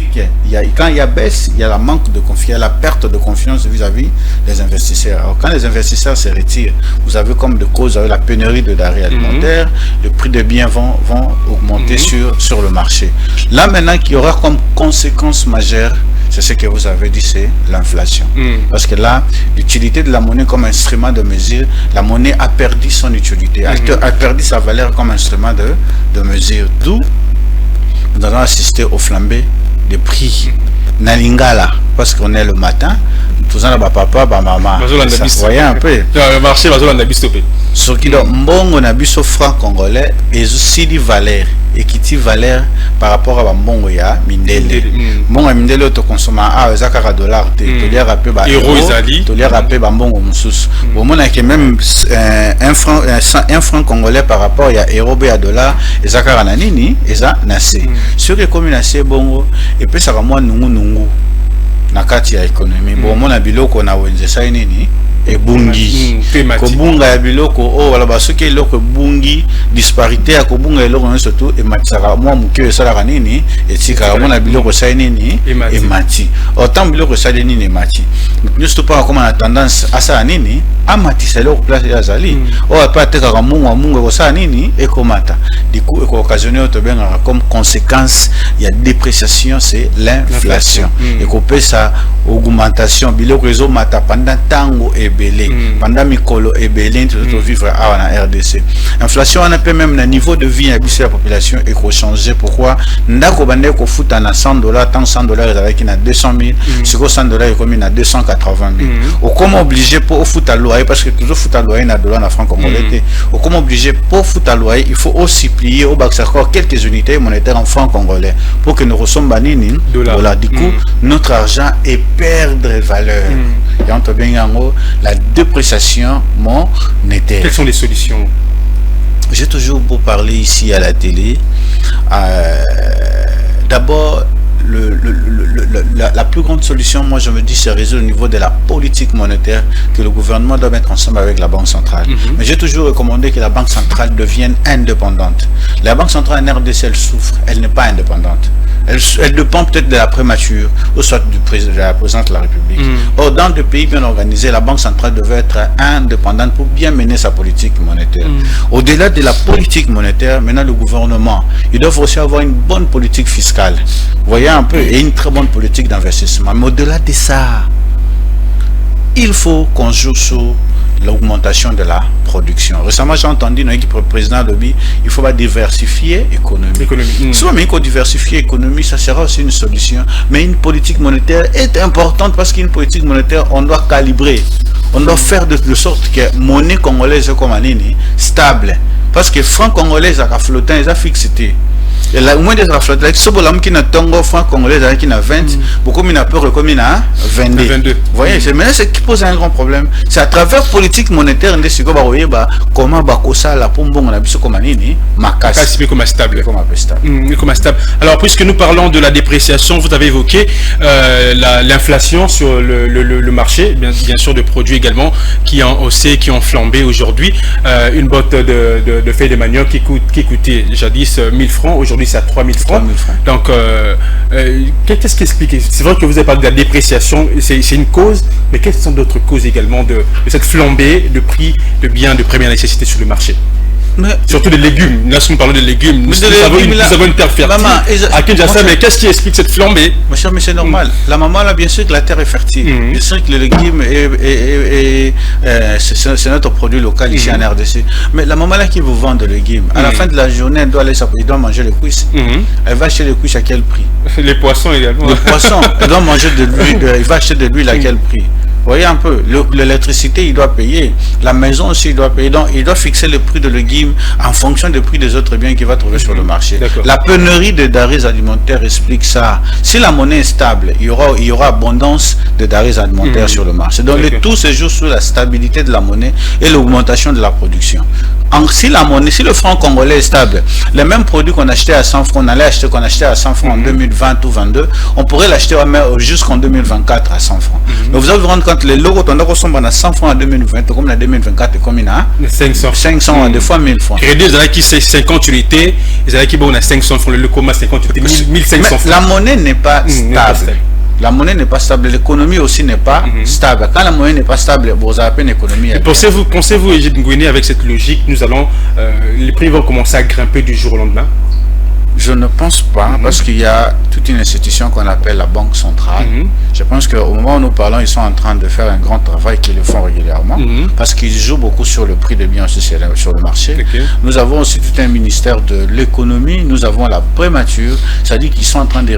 Speaker 5: quand il y a baisse, il y a la manque de confiance, la perte de confiance vis-à-vis des investisseurs. Alors, quand les investisseurs se retirent, vous avez comme de cause la pénurie de denrées alimentaires, le prix des biens vont augmenter sur le marché. Là maintenant, qu'il y aura comme conséquence majeure, c'est ce que vous avez dit, c'est l'inflation. Parce que là, l'utilité de la monnaie comme instrument de mesure, la monnaie a perdu son utilité, a perdu sa valeur comme instrument de mesure. D'où nous allons assister au flambé des prix. Nalingala, parce qu'on est le matin, tout ça, papa, maman. Vous voyez un peu.
Speaker 2: Le marché va stopper.
Speaker 5: Ce qui est bon, on a vu ce franc congolais et aussi des valeurs. Et qui tire valeur par rapport à Mbongo ya Mindele. Mbongo Mindele auto consomme à $1 te lier rappelé ba euro te lier rappelé ba Mbongo mususu. Bon mon a que même un franc congolais par rapport à euro be à dollar ezaka na nini eza na se. Sur les communes c'est bongo et puis ça va moi nungu na kati ya économie. Bon mon a biloko na wenze sa nini ebungi kobunga ya biloko o wala basoki eloko ebungi disparité ya kobunga eloko surtout ematisaka mwa moke esalaka nini etikaka mona biloko esali nini emati autant biloko esali nini emati nyonso mpo akoma na tendance asala nini amatisa eloko place yazali oyo ape atekaka mungu ekosala nini ekomata du coup ekooccasionne oyo tobengaka comme conséquence ya dépréciation c'est l'inflation ekopesa augmentation biloko ezomata pendant ntango pendant mikolo ebele tout vivre à la RDC. Inflation on a peut même le niveau de vie de la population et qu'on changer. Pourquoi? Ndako bande ko futa na $100 tant $100 avec na 200 000 sur $100 est comme na 280 000. Ou comme obligé pour futa loyer parce que toujours futa loyer na dollar na franc congolais. Ou comme obligé pour futa loyer il faut aussi plier au bac encore quelques unités monétaires en franc congolais pour que nous ressemble nini dollar. Du coup notre argent est perdre valeur. Et on te bien la dépréciation monétaire.
Speaker 2: Quelles sont les solutions?
Speaker 5: J'ai toujours beau parler ici à la télé. D'abord, la plus grande solution, moi je me dis, c'est résoudre au niveau de la politique monétaire que le gouvernement doit mettre ensemble avec la Banque centrale. Mais j'ai toujours recommandé que la Banque centrale devienne indépendante. La Banque centrale en RDC, elle souffre, elle n'est pas indépendante. Elle dépend peut-être de la primature ou soit de la présidente de la République. Or, dans des pays bien organisés, la Banque centrale devait être indépendante pour bien mener sa politique monétaire. Au-delà de la politique monétaire, maintenant le gouvernement, il doit aussi avoir une bonne politique fiscale. Vous voyez un peu, et une très bonne politique d'investissement. Mais au-delà de ça, il faut qu'on joue sur l'augmentation de la production. Récemment, j'ai entendu le président Lobby, il faut diversifier l'économie. Souvent, mais il faut diversifier l'économie, ça sera aussi une solution. Mais une politique monétaire est importante parce qu'une politique monétaire, on doit calibrer. On doit faire de sorte que monnaie congolaise comme Anini stable. Parce que franc congolais a flottant, ils a fixité. Et là, au moins des flottant, si vous avez un tongo franc congolais qui a 20, beaucoup de peur comme il a 22. Vous voyez, c'est maintenant ce qui pose un grand problème. C'est à travers politique monétaire, comment bakosa la pombo on a vu comme Anini, makas,
Speaker 2: comme stable. Comme stable. Alors, puisque nous parlons de la dépréciation, vous avez évoqué l'inflation sur le marché, bien sûr de produits également qui ont haussé, qui ont flambé aujourd'hui. Une botte de feuilles de manioc qui coûtait jadis 1000 francs, aujourd'hui c'est à 3000 francs. Donc, qu'est-ce qui explique? C'est vrai que vous avez parlé de la dépréciation, c'est une cause, mais quelles sont d'autres causes également de cette flambée de prix de biens de première nécessité sur le marché? Surtout des légumes. Là, si nous parlons des légumes, nous avons une terre fertile à Kinshasa, mais qu'est-ce qui explique cette flambée?
Speaker 5: Mon cher, mais c'est normal. La maman, là, bien sûr que la terre est fertile. Bien sûr que le légume c'est notre produit local ici en RDC. Mais la maman là qui vous vend des légumes, à la fin de la journée, elle doit manger les cuisses. Elle va acheter les cuisses à quel prix?
Speaker 2: Les poissons également.
Speaker 5: Les poissons, elle doit manger de l'huile. Elle va acheter de l'huile à quel prix? Vous voyez un peu, l'électricité, il doit payer. La maison aussi, il doit payer. Donc, il doit fixer le prix de légumes en fonction du prix des autres biens qu'il va trouver sur le marché. La pénurie de denrées alimentaires explique ça. Si la monnaie est stable, il y aura abondance de denrées alimentaires sur le marché. Donc, le tout se joue sur la stabilité de la monnaie et l'augmentation de la production. Si le franc congolais est stable, les mêmes produits qu'on achetait à 100 francs, qu'on achetait à 100 francs en 2020 ou 2022, on pourrait l'acheter jusqu'en 2024 à 100 francs. Donc, vous allez vous rendre compte, les lots, on ressemble à 100 francs en 2020, comme en 2024, comme il a 500 des fois 1000 francs.
Speaker 2: Crédit, ils allaient qui c'est 50 unités, ils allaient qui bon, on a 500 francs, le coma 50 unités, 1500 francs.
Speaker 5: La monnaie n'est pas stable. La monnaie n'est pas stable, l'économie aussi n'est pas stable. Quand la monnaie n'est pas stable, vous avez une économie.
Speaker 2: Pensez-vous, Egide Ngouéné, avec cette logique, les prix vont commencer à grimper du jour au lendemain?
Speaker 5: Je ne pense pas, parce qu'il y a toute une institution qu'on appelle la Banque centrale. Je pense qu'au moment où nous parlons, ils sont en train de faire un grand travail qu'ils le font régulièrement, parce qu'ils jouent beaucoup sur le prix des biens aussi sur le marché. Nous avons aussi tout un ministère de l'économie, nous avons la prémature, c'est-à-dire qu'ils sont en train de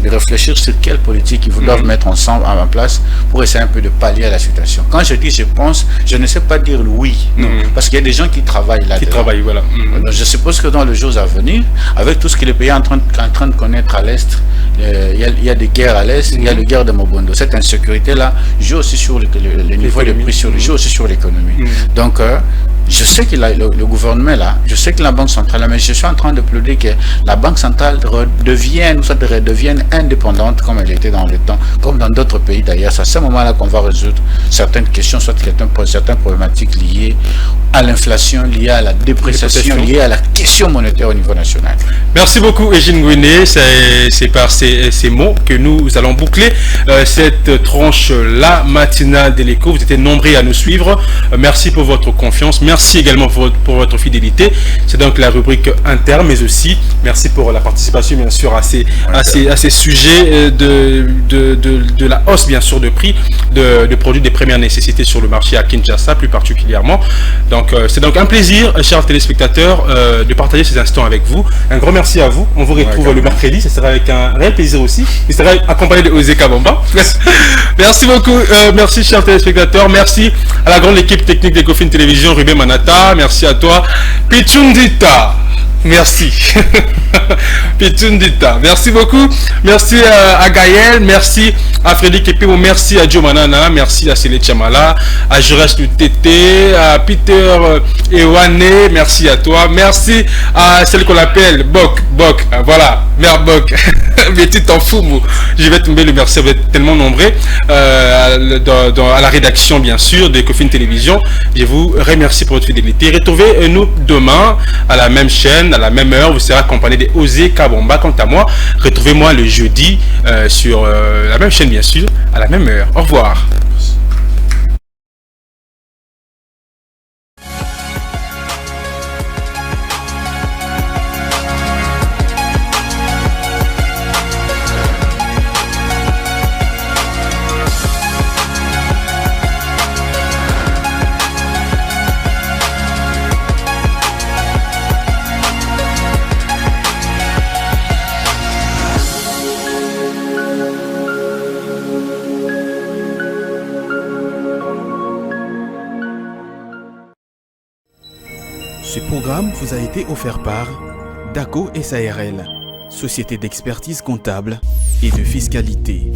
Speaker 5: réfléchir sur quelle politique ils doivent mettre ensemble en place pour essayer un peu de pallier à la situation. Quand je dis je pense, je ne sais pas dire oui, non, parce qu'il y a des gens qui travaillent là-dedans.
Speaker 2: Voilà.
Speaker 5: Donc, je suppose que dans les jours à venir, avec tout ce que les pays sont en train de connaître à l'Est, il y a des guerres à l'Est, il y a les guerres de Mobondo. Cette insécurité-là joue aussi sur le niveau des prix, joue aussi sur l'économie. Donc, je sais que le gouvernement là, je sais que la Banque centrale là, mais je suis en train de plaider que la Banque centrale redevienne indépendante comme elle était dans le temps, comme dans d'autres pays d'ailleurs. C'est à ce moment-là qu'on va résoudre certaines questions, soit certaines problématiques liées à l'inflation, liées à la dépréciation, liées à la question monétaire au niveau national.
Speaker 2: Merci beaucoup, Egide Ngouéné. C'est par ces mots que nous allons boucler cette tranche-là matinale de l'Écho. Vous étiez nombreux à nous suivre. Merci pour votre confiance. Merci également pour votre fidélité. C'est donc la rubrique interne, mais aussi merci pour la participation, bien sûr, à ces sujets de la hausse, bien sûr, de prix de produits de première nécessité sur le marché à Kinshasa, plus particulièrement. Donc, c'est donc un plaisir, chers téléspectateurs, de partager ces instants avec vous. Un grand merci à vous. On vous retrouve le mercredi. Ce sera avec un réel plaisir aussi. Il sera accompagné de Osé Kabamba. Merci beaucoup. Merci, chers téléspectateurs. Merci à la grande équipe technique d'Ecofin Télévision, Ruben Manata. Merci à toi, Pichundita. Merci. Pitundita. Merci beaucoup. Merci à Gaël. Merci à Frédéric Epimo. Merci à Joe Manana. Merci à Célé Chamala. À Jurès Lutété. À Peter Ewane. Merci à toi. Merci à celle qu'on appelle Bok. Voilà. Mère Bok. Mais tu t'en fous, moi. Je vais tomber le merci. Vous êtes tellement nombreux à la rédaction, bien sûr, de Ecofin Télévision. Je vous remercie pour votre fidélité. Retrouvez-nous demain à la même chaîne, à la même heure. Vous serez accompagné de Osé Kabamba. Quant à moi, retrouvez-moi le jeudi sur la même chaîne, bien sûr, à la même heure. Au revoir.
Speaker 1: Ce programme vous a été offert par DACO SARL, Société d'expertise comptable et de fiscalité.